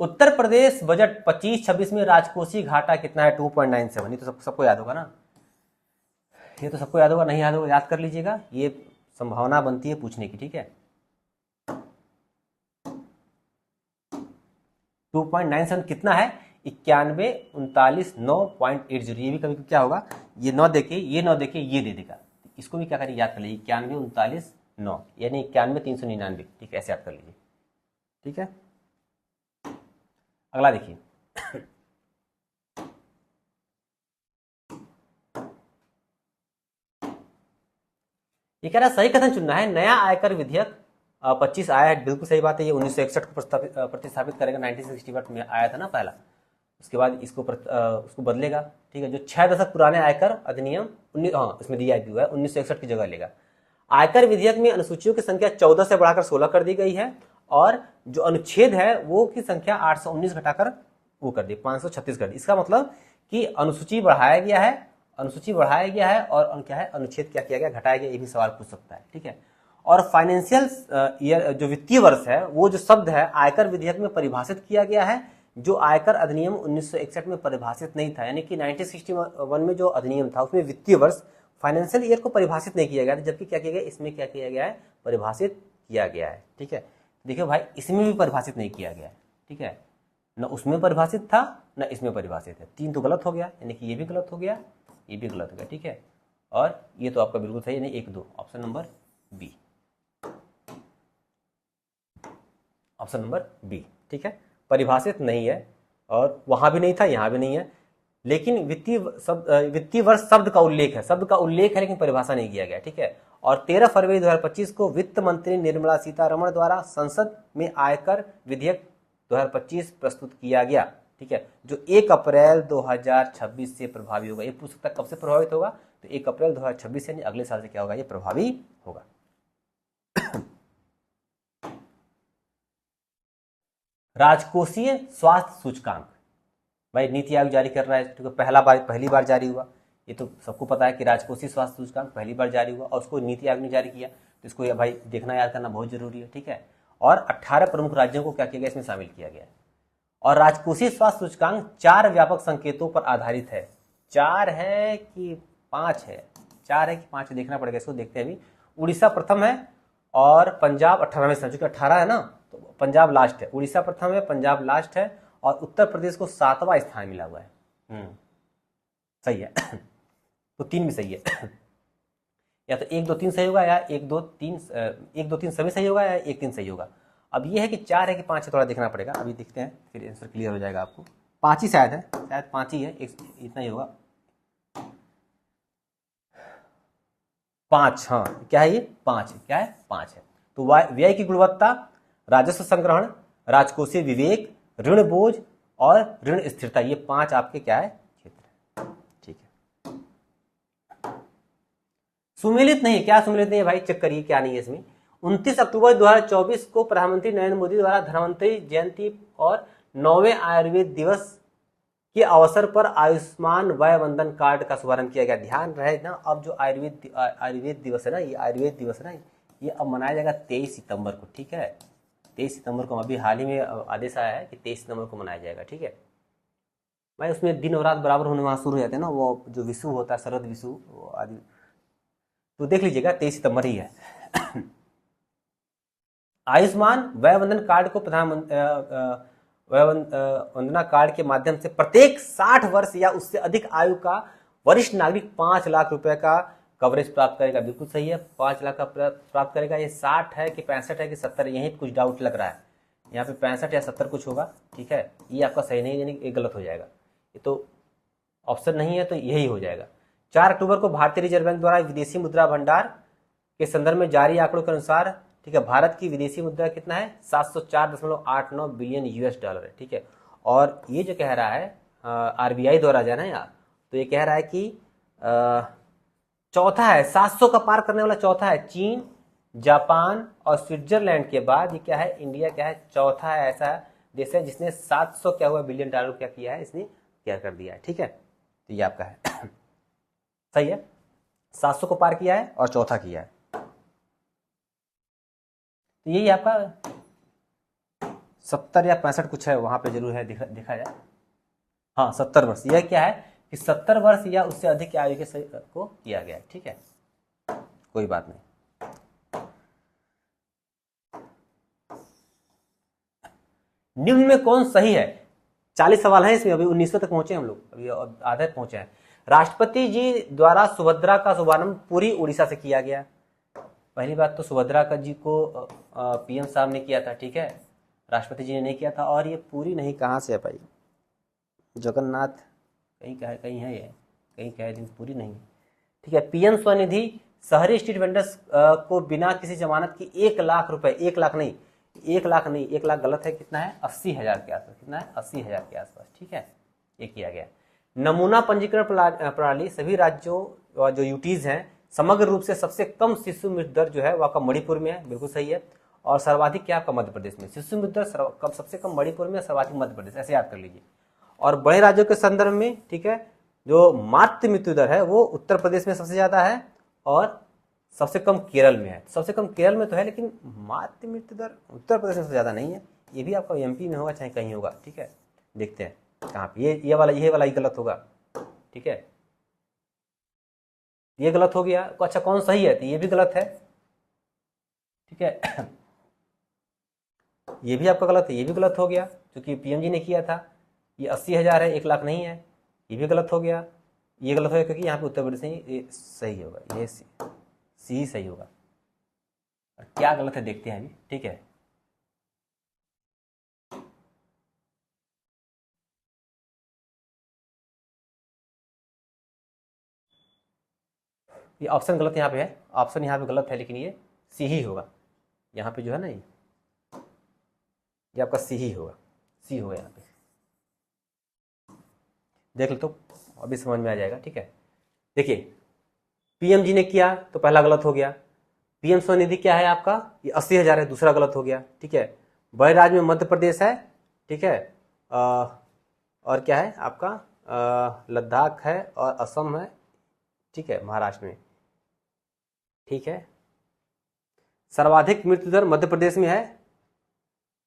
उत्तर प्रदेश बजट 25-26 में राजकोषीय घाटा कितना है? 2.97। ये तो सबको याद होगा ना, ये तो सबको याद होगा, नहीं याद होगा याद कर लीजिएगा, ये संभावना बनती है पूछने की। ठीक है, 2.97 कितना है? 91,39,9.80। ये भी कभी क्या होगा, ये 9 देके ये 9 देके ये दे देगा, इसको भी क्या करिए याद कर लीजिए, 91,39,9 यानी 91,399। ठीक है, ऐसे याद कर लीजिए। ठीक है, अगला देखिए। ये कह रहा है सही कथन चुनना है। नया आयकर विधेयक 25 आया है, बिल्कुल सही बात है। ये 1961 को प्रतिस्थापित करेगा, 1961 में आया था ना पहला, उसके बाद उसको बदलेगा। ठीक है, जो 6 दशक पुराने आयकर अधिनियम इसमें दिया हुआ है 1961 की जगह लेगा। आयकर विधेयक में अनुसूचियों की संख्या 14 से बढ़ाकर 16 कर दी गई है, और जो अनुच्छेद है वो की संख्या 819 घटाकर वो कर दी 536 कर दी। इसका मतलब कि अनुसूची बढ़ाया गया है और क्या है, अनुच्छेद क्या किया गया, घटाया गया, ये भी सवाल पूछ सकता है। ठीक है, और फाइनेंशियल ईयर जो वित्तीय वर्ष है वो जो शब्द है आयकर विधेयक में परिभाषित किया गया है, जो आयकर अधिनियम 1961 में परिभाषित नहीं था। यानी कि 1961 में जो अधिनियम था उसमें वित्तीय वर्ष फाइनेंशियल ईयर को परिभाषित नहीं किया गया, जबकि क्या किया गया, इसमें क्या किया गया है, परिभाषित किया गया है। ठीक है, देखिए भाई, इसमें भी परिभाषित नहीं किया गया है। ठीक है, न उसमें परिभाषित था न इसमें परिभाषित है। 3 तो गलत हो गया, यानी कि ये भी गलत हो गया, ये भी गलत हो गया, ठीक है। और ये तो आपका बिल्कुल सही है, यानी 1 2, option number B, option number B, ठीक है। परिभाषित नहीं है और वहां भी नहीं था, यहां भी नहीं है, लेकिन वित्तीय वर्ष शब्द का उल्लेख है, शब्द का उल्लेख है, लेकिन परिभाषा नहीं किया गया, ठीक है। और 13 फरवरी 2025 को वित्त मंत्री निर्मला सीतारमण द्वारा संसद में आयकर विधेयक 2025 प्रस्तुत किया गया, ठीक है, जो 1 अप्रैल 2026 से प्रभावी होगा। ये पूछ सकता है कब से प्रभावित होगा, तो 1 अप्रैल 2026 से, अगले साल से क्या होगा, ये प्रभावी होगा। राजकोषीय स्वास्थ्य सूचकांक, भाई नीति आयोग जारी कर रहा है, तो पहली बार जारी हुआ। ये तो सबको पता है कि राजकोषीय स्वास्थ्य सूचकांक पहली बार जारी हुआ और उसको नीति आयोग ने जारी किया, तो इसको ये भाई देखना याद करना बहुत जरूरी है, ठीक है। और 18 प्रमुख राज्यों को क्या किया गया, इसमें शामिल किया गया है। और राजकोषीय स्वास्थ्य सूचकांक 4 व्यापक संकेतों पर आधारित है। 4 है कि 5 है, 4 है कि 5 है, देखना पड़ेगा, इसको देखते हैं अभी। उड़ीसा प्रथम है और पंजाब 18वें स्थान, चूंकि 18 है ना, तो पंजाब लास्ट है। उड़ीसा प्रथम है, पंजाब लास्ट है, और उत्तर प्रदेश को 7वां स्थान मिला हुआ है। सही है। तो 3 भी सही है। या तो 1 2 3 सही होगा, या 1 2 3 सभी सही होगा, या 1 3 सही होगा। अब ये है कि 4 है कि 5 है, थोड़ा देखना पड़ेगा, अभी देखते हैं, फिर आंसर क्लियर हो जाएगा आपको। 5 ही शायद है, शायद 5 ही है, इतना ही होगा। 5, हाँ क्या है ये, 5 है, क्या है, 5 है। तो व्यय की गुणवत्ता, राजस्व संग्रहण, राजकोषीय विवेक, ऋण बोझ और ऋण स्थिरता, ये 5 आपके क्या है, क्षेत्र, ठीक है। सुमेलित नहीं है, क्या सुमेलित नहीं है भाई, चेक करिए क्या नहीं है इसमें। 29 अक्टूबर 2024 को प्रधानमंत्री नरेंद्र मोदी द्वारा धनवंतरी जयंती और 9वें आयुर्वेद दिवस के अवसर पर आयुष्मान वय वंदन कार्ड का शुभारंभ किया गया। ध्यान रहे ना, अब जो आयुर्वेद दिवस है ना, ये आयुर्वेद दिवस है ना, ये अब मनाया जाएगा 23 सितंबर को, ठीक है। 23 सितंबर को अभी हाल ही में आदेश आया है कि 23 सितंबर को मनाया जाएगा, ठीक है भाई। उसमें दिन और रात बराबर होने वहां शुरू हो जाते हैं ना, वो जो विषु होता है, शरद विषु आदि, तो देख लीजिएगा 23 सितंबर ही है। आयुष्मान वय वंदन कार्ड को प्रधानमंत्री वंदना कार्ड के माध्यम से प्रत्येक 60 वर्ष या उससे अधिक आयु का वरिष्ठ नागरिक 5 लाख रुपए का कवरेज प्राप्त करेगा। बिल्कुल सही है, 5 लाख का प्राप्त करेगा। ये 60 है कि 65 है कि 70, यही कुछ डाउट लग रहा है, यहाँ पे 65 या 70 कुछ होगा, ठीक है। ये आपका सही नहीं, यानी ये गलत हो जाएगा, ये तो ऑप्शन नहीं है, तो यही हो जाएगा। 4 अक्टूबर को भारतीय रिजर्व बैंक द्वारा विदेशी मुद्रा भंडार के संदर्भ में जारी आंकड़ों के अनुसार, ठीक है, भारत की विदेशी मुद्रा कितना है, 704.89 बिलियन US डॉलर है, ठीक है। और ये जो कह रहा है RBI द्वारा जाना यार, तो ये कह रहा है कि चौथा है, 700 का पार करने वाला चौथा है। चीन, जापान और स्विट्जरलैंड के बाद ये क्या है, इंडिया क्या है, चौथा है ऐसा देश है जिसने 700 क्या हुआ बिलियन डॉलर क्या किया है, इसने क्या कर दिया है, ठीक है। तो ये आपका है सही है, 700 को पार किया है और चौथा किया है। तो यही आपका 70 या 65 कुछ है, वहां पे जरूर है, देखा जाए। हाँ 70 वर्ष, यह क्या है कि 70 वर्ष या उससे अधिक आयु के को किया गया है, ठीक है, कोई बात नहीं। निम्न में कौन सही है, 40 सवाल है इसमें, अभी 1900 तक पहुंचे हम लोग, अभी आधे पहुंचे हैं। राष्ट्रपति जी द्वारा सुभद्रा का शुभारंभ पूरी उड़ीसा से किया गया। पहली बात तो सुभद्रा का जी को PM साहब ने किया था, ठीक है, राष्ट्रपति जी ने नहीं किया था। और ये पूरी नहीं कहाँ से है भाई, जगन्नाथ कहीं का है, कहीं है ये, कहीं का है, पूरी नहीं, ठीक है। PM स्वनिधि शहरी स्ट्रीट वेंडर्स को बिना किसी जमानत की 1 लाख रुपए, 1 लाख नहीं, 1 लाख नहीं, 1 लाख गलत है, कितना है, 80,000 के आसपास, कितना है, 80,000 के आसपास, ठीक है, ये किया गया। नमूना पंजीकरण प्रणाली, सभी राज्यों जो यूटीज हैं, समग्र रूप से सबसे कम शिशु मृत्यु दर जो है वो आपका मणिपुर में है, बिल्कुल सही है। और सर्वाधिक क्या आपका मध्य प्रदेश में, शिशु मृत्यु दर सबसे कम मणिपुर में, सर्वाधिक मध्य प्रदेश, ऐसे याद कर लीजिए। और बड़े राज्यों के संदर्भ में, ठीक है, जो मातृ मृत्यु दर है वो उत्तर प्रदेश में सबसे ज्यादा है और सबसे कम केरल में है। सबसे कम केरल में तो है, लेकिन मातृ मृत्यु दर उत्तर प्रदेश में सबसे ज्यादा नहीं है। ये भी आपका MP में होगा चाहे कहीं होगा, ठीक है, देखते हैं कहाँ पे। ये वाला ही गलत होगा, ठीक है, ये गलत हो गया। अच्छा कौन सही है, तो ये भी गलत है, ठीक है, ये भी आपका गलत है, ये भी गलत हो गया, क्योंकि पीएम जी ने किया था। ये 80,000 है, 1 लाख नहीं है, ये भी गलत हो गया, ये गलत हो गया, क्योंकि यहाँ पे उत्तर प्रदेश नहीं, ये सही होगा, ये सी ही सही होगा। और क्या गलत है देखते हैं अभी, ठीक है। ये ऑप्शन गलत यहाँ पे है, ऑप्शन यहाँ पे गलत है, लेकिन ये सी ही होगा। यहाँ पे जो है ना, ये आपका सी ही होगा, सी होगा यहाँ पे, देख लो तो अभी समझ में आ जाएगा, ठीक है। देखिए, पीएम जी ने किया तो पहला गलत हो गया। पीएम स्वनिधि क्या है आपका, ये 80,000 है, दूसरा गलत हो गया, ठीक है। बड़े राज्य में मध्य प्रदेश है, ठीक है, और क्या है आपका, लद्दाख है और असम है, ठीक है, महाराष्ट्र में, ठीक है। सर्वाधिक मृत्यु दर मध्य प्रदेश में है,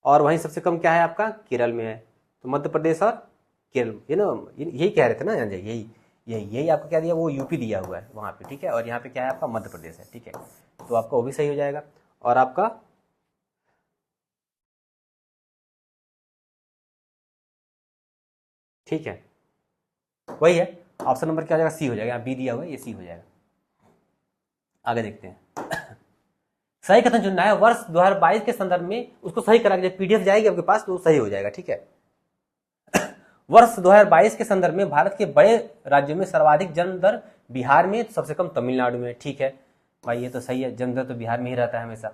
और वहीं सबसे कम क्या है आपका, केरल में है। तो मध्य प्रदेश और केरल, ये ना यही कह रहे थे ना, यही आपको क्या दिया, वो यूपी दिया हुआ है वहाँ पे, ठीक है। और यहाँ पे क्या है आपका, मध्य प्रदेश है, ठीक है। तो आपका वो भी सही हो जाएगा। और आपका ठीक है, वही है, ऑप्शन नंबर क्या हो जाएगा, सी हो जाएगा। यहाँ बी दिया हुआ है, ये सी हो जाएगा। आगे देखते हैं। सही कथन चुनना है वर्ष 2022 के संदर्भ में, उसको सही करा के पीडीएफ जाएगी आपके पास तो सही हो जाएगा, ठीक है। वर्ष 2022 के संदर्भ में भारत के बड़े राज्यों में सर्वाधिक जन्म दर बिहार में, सबसे कम तमिलनाडु में, ठीक है भाई, ये तो सही है, जन्म दर तो बिहार में ही रहता है हमेशा।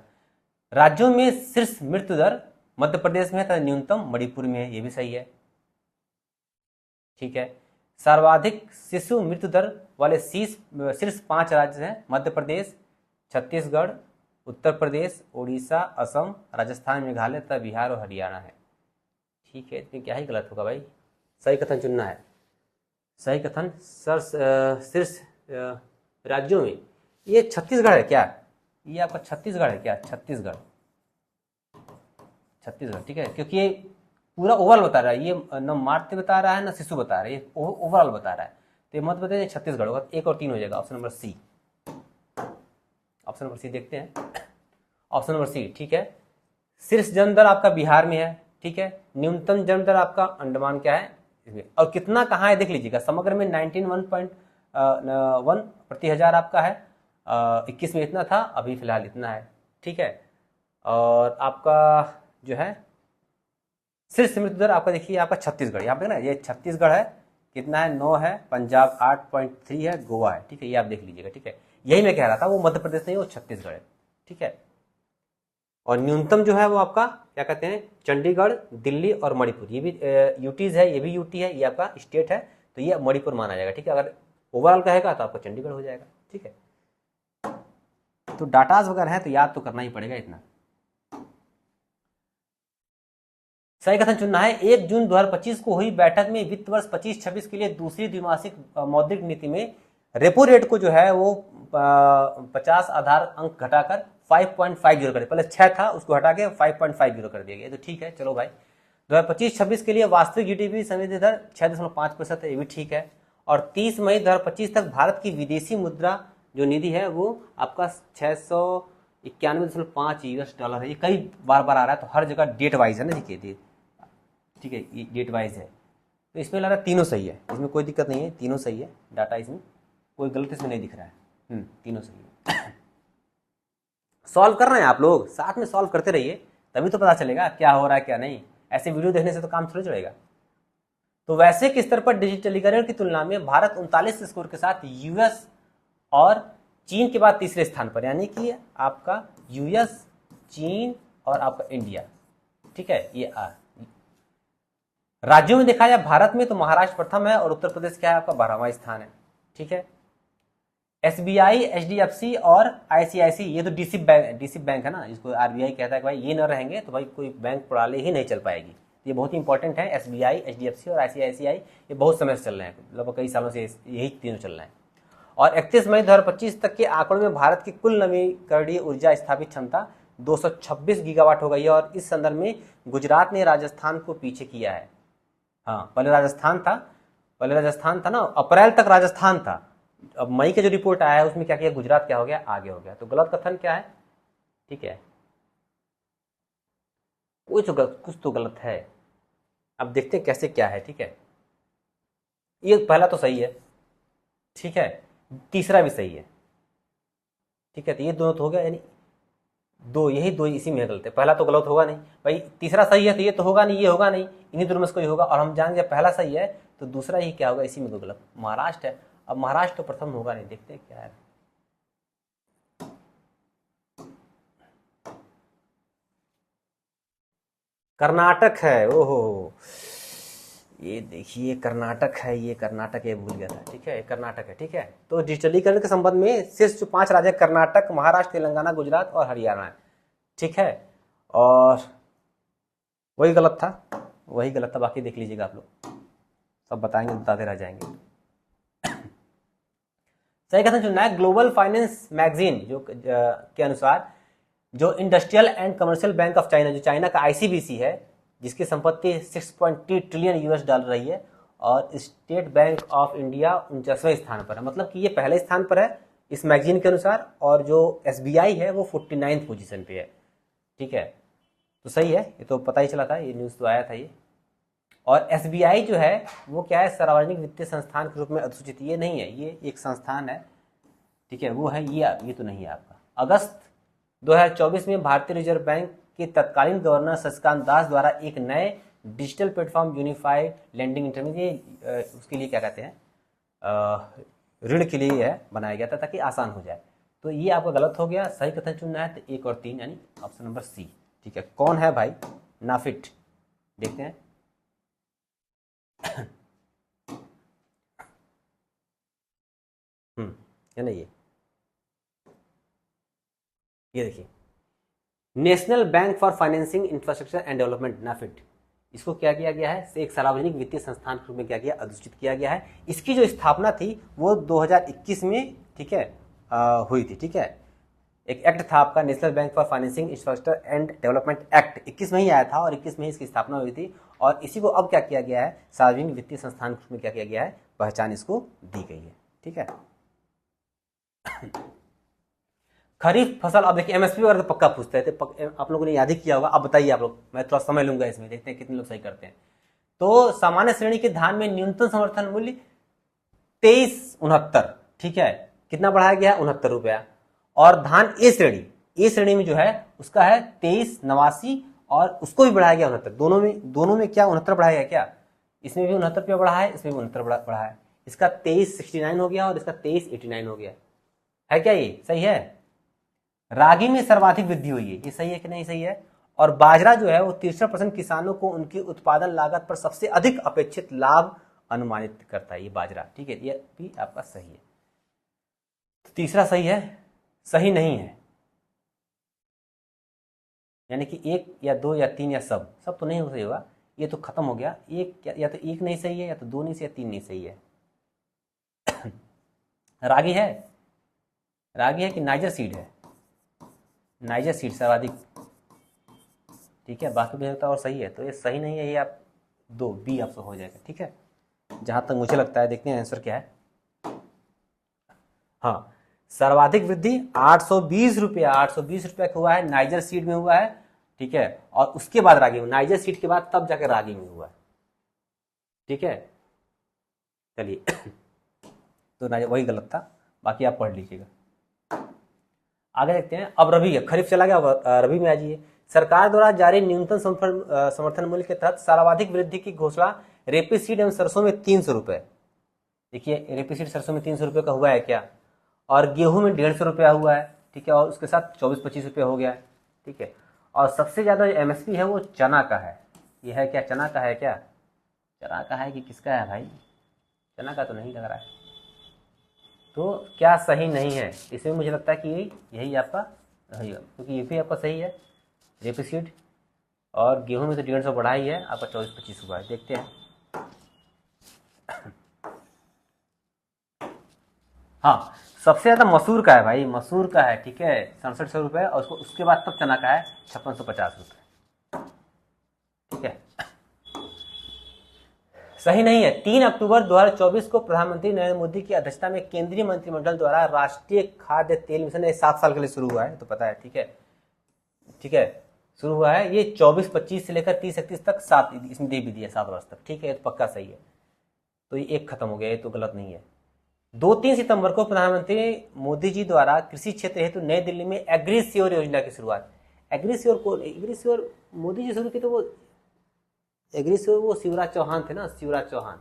राज्यों में शीर्ष मृत्यु दर मध्य प्रदेश में है, तथा न्यूनतम मणिपुर में है, ये भी सही है, ठीक है। सर्वाधिक शिशु मृत्यु दर वाले शीर्ष 5 राज्य हैं मध्य प्रदेश, छत्तीसगढ़, उत्तर प्रदेश, उड़ीसा, असम, राजस्थान, मेघालय तथा बिहार और हरियाणा है, ठीक है। इसमें क्या ही गलत होगा भाई, सही कथन चुनना है। सही कथन शीर्ष राज्यों में ये छत्तीसगढ़ है क्या, ये आपका छत्तीसगढ़ है क्या, छत्तीसगढ़, ठीक है, क्योंकि ये पूरा ओवरऑल बता रहा है, ये न मातृ बता रहा है, न शिशु बता रहा है, ये ओवरऑल बता रहा है। तो ये मत बताइए, छत्तीसगढ़ होगा, 1 और 3 हो जाएगा, option number C. Option number C देखते हैं, ऑप्शन नंबर सी, ठीक है। शीर्ष जन्म दर आपका बिहार में है, ठीक है। न्यूनतम जन्म दर आपका अंडमान क्या है, और कितना कहाँ है देख लीजिएगा, समग्र में 19.1 प्रति हजार आपका है, 21 में इतना था, अभी फिलहाल इतना है, ठीक है। और आपका जो है शीर्ष मृत्यु दर आपका देखिए, आपका छत्तीसगढ़, यहाँ पे ना ये छत्तीसगढ़ है, कितना है, 9 है, पंजाब 8.3 है, गोवा है, ठीक है, ये आप देख लीजिएगा, ठीक है। यही मैं कह रहा था, वो मध्य प्रदेश नहीं, वो छत्तीसगढ़ है, ठीक है। और न्यूनतम जो है वो आपका क्या कहते हैं, चंडीगढ़, दिल्ली और मणिपुर, ये भी यूटीज है, ये भी यूटी है, ये आपका स्टेट है, तो ये मणिपुर माना जाएगा, ठीक है। अगर ओवरऑल कहेगा तो आपका चंडीगढ़ हो जाएगा, ठीक है। तो डाटाज वगैरह है तो याद तो करना ही पड़ेगा इतना। सही कथन चुनना है, 1 जून 2025 को हुई बैठक में वित्त वर्ष 25-26 के लिए दूसरी द्विमासिक मौद्रिक नीति में रेपो रेट को जो है वो 50 आधार अंक घटाकर 5.50 कर, पहले 6 था उसको हटा के 5.50 कर दिया गया, तो ठीक है, चलो भाई। 2025-26 के लिए वास्तविक जीडीपी समृद्धि दर 6.5% है, ये भी ठीक है। और 30 मई 2025 तक भारत की विदेशी मुद्रा जो निधि है वो आपका 691.5 US डॉलर है। ये कई बार आ रहा है, तो हर जगह डेट वाइज है ना, देखिए, ठीक है, ये डेट वाइज है, तो इसमें लग रहा है तीनों सही है, इसमें कोई दिक्कत नहीं है, तीनों सही है, डाटा इसमें कोई गलत इसमें नहीं दिख रहा है, तीनों सही है। सॉल्व कर रहे हैं आप लोग, साथ में सॉल्व करते रहिए, तभी तो पता चलेगा क्या हो रहा है क्या नहीं, ऐसे वीडियो देखने से तो काम थोड़ी चलेगा। तो वैश्विक स्तर पर डिजिटलीकरण की तुलना में भारत 39 स्कोर के साथ यूएस और चीन के बाद तीसरे स्थान पर, यानी कि आपका यूएस, चीन और आपका इंडिया, ठीक है। ये राज्यों में देखा जाए भारत में तो महाराष्ट्र प्रथम है और उत्तर प्रदेश क्या है आपका 12वां स्थान है, ठीक है। एसबीआई, एचडीएफसी और आईसीआईसी, ये तो डीसी बैंक है ना, जिसको आरबीआई कहता है कि भाई ये न रहेंगे तो भाई कोई बैंक प्रणाली ही नहीं चल पाएगी। ये बहुत ही इंपॉर्टेंट है, एसबीआई, एचडीएफसी और आईसीआईसीआई, ये बहुत समय से चल रहे हैं, लगभग कई सालों से यही तीनों चल रहे हैं। और 31 मई 2025 तक के आंकड़ों में भारत की कुल नवीकरणीय ऊर्जा स्थापित क्षमता 226 गीगावाट हो गई है, और इस संदर्भ में गुजरात ने राजस्थान को पीछे किया है। हाँ, पहले राजस्थान था ना, अप्रैल तक राजस्थान था, अब मई का जो रिपोर्ट आया है उसमें क्या किया, गुजरात क्या हो गया, आगे हो गया। तो गलत कथन क्या है, ठीक है, कुछ तो गलत है, अब देखते हैं कैसे क्या है। ठीक है, ये पहला तो सही है, ठीक है, तीसरा भी सही है। ठीक है, तो ये दोनों तो हो गया, यानी दो, यही दो इसी में गलत है। पहला तो गलत होगा नहीं भाई, तीसरा सही है तो ये तो होगा नहीं, ये होगा नहीं, इन्हीं दोनों में से कोई होगा। और हम जान गए पहला सही है तो दूसरा ही क्या होगा, इसी में कोई गलत। महाराष्ट्र है, अब महाराष्ट्र तो प्रथम होगा नहीं, देखते हैं क्या है। कर्नाटक है, ओहो, ये देखिए कर्नाटक है, ये कर्नाटक, ये भूल गया था। ठीक है, कर्नाटक है। ठीक है, तो डिजिटलीकरण के संबंध में शेष जो 5 राज्य कर्नाटक, महाराष्ट्र, तेलंगाना, गुजरात और हरियाणा है। ठीक है, और वही गलत था, वही गलत था, बाकी देख लीजिएगा आप लोग, सब बताएंगे, बताते रह जाएंगे। सही कथन चुनना है। ग्लोबल फाइनेंस मैगजीन जो के अनुसार जो industrial and commercial bank of China, जो चाइना का आईसीबीसी है, जिसकी संपत्ति 6.3 ट्रिलियन यूएस डॉलर रही है, और स्टेट बैंक ऑफ इंडिया 49वें स्थान पर है, मतलब कि ये पहले स्थान पर है इस मैगजीन के अनुसार, और जो एसबीआई है वो 49th पोजीशन पे है। ठीक है, तो सही है, ये तो पता ही चला था, ये न्यूज़ तो आया था ये। और एसबीआई जो है वो क्या है, सार्वजनिक वित्तीय संस्थान के रूप में अधिसूचित ये नहीं है, ये एक संस्थान है। ठीक है, वो है ये तो नहीं है आपका। अगस्त 2024 में भारतीय रिजर्व बैंक के तत्कालीन गवर्नर शशिकांत दास द्वारा एक नए digital platform unified landing intermediate, उसके लिए क्या कहते हैं, ऋण के लिए है बनाया गया था ताकि आसान हो जाए। तो ये आपका गलत हो गया, सही कथन चुनना है तो 1 और 3 यानी ऑप्शन नंबर सी। ठीक है, कौन है भाई, नाफिट, देखते हैं। है ना, ये देखिए, national bank for financing infrastructure and development, NaBFID, इसको क्या किया गया है, एक सार्वजनिक वित्तीय संस्थान के रूप में क्या किया, अधिसूचित किया गया है। इसकी जो स्थापना थी वो 2021 में, ठीक है, हुई थी। ठीक है, एक एक्ट था आपका, national bank for financing infrastructure and development act, 21 में ही आया था और 21 में ही इसकी स्थापना हुई थी। और इसी को अब क्या किया गया है, सार्वजनिक वित्तीय संस्थान के रूप में क्या किया गया है, पहचान इसको दी गई है। ठीक है, खरीफ फसल, अब देखिए एमएसपी वगैरह तो पक्का पूछते हैं, तो आप लोगों ने याद ही किया होगा। अब बताइए आप लोग, मैं थोड़ा समय लूंगा इसमें, देखते हैं कितने लोग सही करते हैं। तो सामान्य श्रेणी के धान में न्यूनतम समर्थन मूल्य 2369, ठीक है, कितना बढ़ाया गया है, 69 रुपया। और धान ए श्रेणी में जो है उसका है 2389, और उसको भी बढ़ाया गया 69। दोनों में क्या 69 बढ़ाया गया क्या, इसमें भी 69 रुपया बढ़ा है, इसमें भी 69 बढ़ा है। इसका 2369 हो गया और इसका 2389 हो गया है क्या, ये सही है। रागी में सर्वाधिक वृद्धि हुई है, ये सही है कि नहीं, सही है। और बाजरा जो है वो 63% किसानों को उनकी उत्पादन लागत पर सबसे अधिक अपेक्षित लाभ अनुमानित करता है, ये बाजरा। ठीक है, ये भी आपका सही है। तो तीसरा सही है, सही नहीं है, यानी कि 1 या 2 या 3 या सब तो नहीं सही होगा, ये तो खत्म हो गया। एक या तो 1 नहीं सही है, या तो 2 नहीं सही, या 3 नहीं सही है। रागी है कि नाइजर सीड है, नाइजर सीड सर्वाधिक, ठीक है, बाकी भी होता है और सही है, तो ये सही नहीं है, ये आप 2 बी आपसे हो जाएगा। ठीक है, जहां तक मुझे लगता है, देखते हैं आंसर क्या है। हाँ, सर्वाधिक वृद्धि 820 रुपया, 820 रुपया का हुआ है, नाइजर सीड में हुआ है। ठीक है, और उसके बाद रागी में, नाइजर सीड के बाद तब जाकर रागी में हुआ है। ठीक है, चलिए, तो नाइजर वही गलत था, बाकी आप पढ़ लीजिएगा। आगे देखते हैं। अब रबी है, खरीफ चला गया, अब रबी में आ जाइए। सरकार द्वारा जारी न्यूनतम समर्थन मूल्य के तहत सर्वाधिक वृद्धि की घोषणा रेपीसीड एवं सरसों में 300 रुपए। देखिए, रेपीसीड सरसों में 300 रुपए का हुआ है क्या, और गेहूं में 150 रुपया हुआ है। ठीक है, और उसके साथ 24-25 रुपया हो गया है। ठीक है, और सबसे ज्यादा जो एमएसपी है वो चना का है। ये है क्या, चना का है क्या, चना का है कि किसका है भाई, चना का तो नहीं लग रहा है, तो क्या सही नहीं है। इसमें मुझे लगता है कि यही आपका रहेगा, क्योंकि ये भी आपका सही है, रेपीसीड, और गेहूं में तो 150 बढ़ा ही है, आपका 24-25 हुआ है। देखते हैं। हाँ, सबसे ज्यादा मसूर का है भाई, मसूर का है। ठीक है, 6700 रुपये, और उसके बाद तब चना का है 5650 रुपये। ठीक है, सही नहीं है। 3 अक्टूबर 2024 को प्रधानमंत्री नरेंद्र मोदी की अध्यक्षता में केंद्रीय मंत्रिमंडल द्वारा राष्ट्रीय खाद्य तेल मिशन 7 साल के लिए शुरू हुआ है, तो पता है। ठीक है, ठीक है, शुरू हुआ है, ये 24-25 से लेकर 30-31 तक 7 इसमें दे भी दिया, 7 वर्ष तक, ठीक है, ये तो पक्का सही है। तो ये एक खत्म हो गया, ये तो गलत नहीं है। 2-3 सितंबर को प्रधानमंत्री मोदी जी द्वारा कृषि क्षेत्र हेतु नई दिल्ली में एग्रीश्योर योजना की शुरुआत। एग्रीश्योर मोदी जी शुरू की, तो वो एग्रीश्योर वो शिवराज चौहान थे ना, शिवराज चौहान,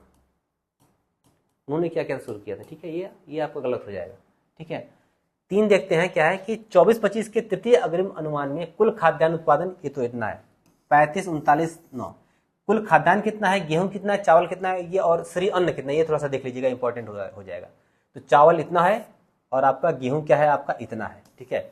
उन्होंने क्या क्या शुरू किया था, ठीक है, ये आपका गलत हो जाएगा, ठीक है। 3 देखते हैं क्या है कि 24-25 के तृतीय अग्रिम अनुमान में कुल खाद्यान्न उत्पादन, ये तो इतना है 35-39-9, कुल खाद्यान्न कितना है, गेहूं कितना है, चावल कितना है, ये और श्री अन्न कितना है, ये थोड़ा सा देख लीजिएगा, इंपॉर्टेंट हो जाएगा। तो चावल इतना है और आपका गेहूं क्या है, आपका इतना है, ठीक है।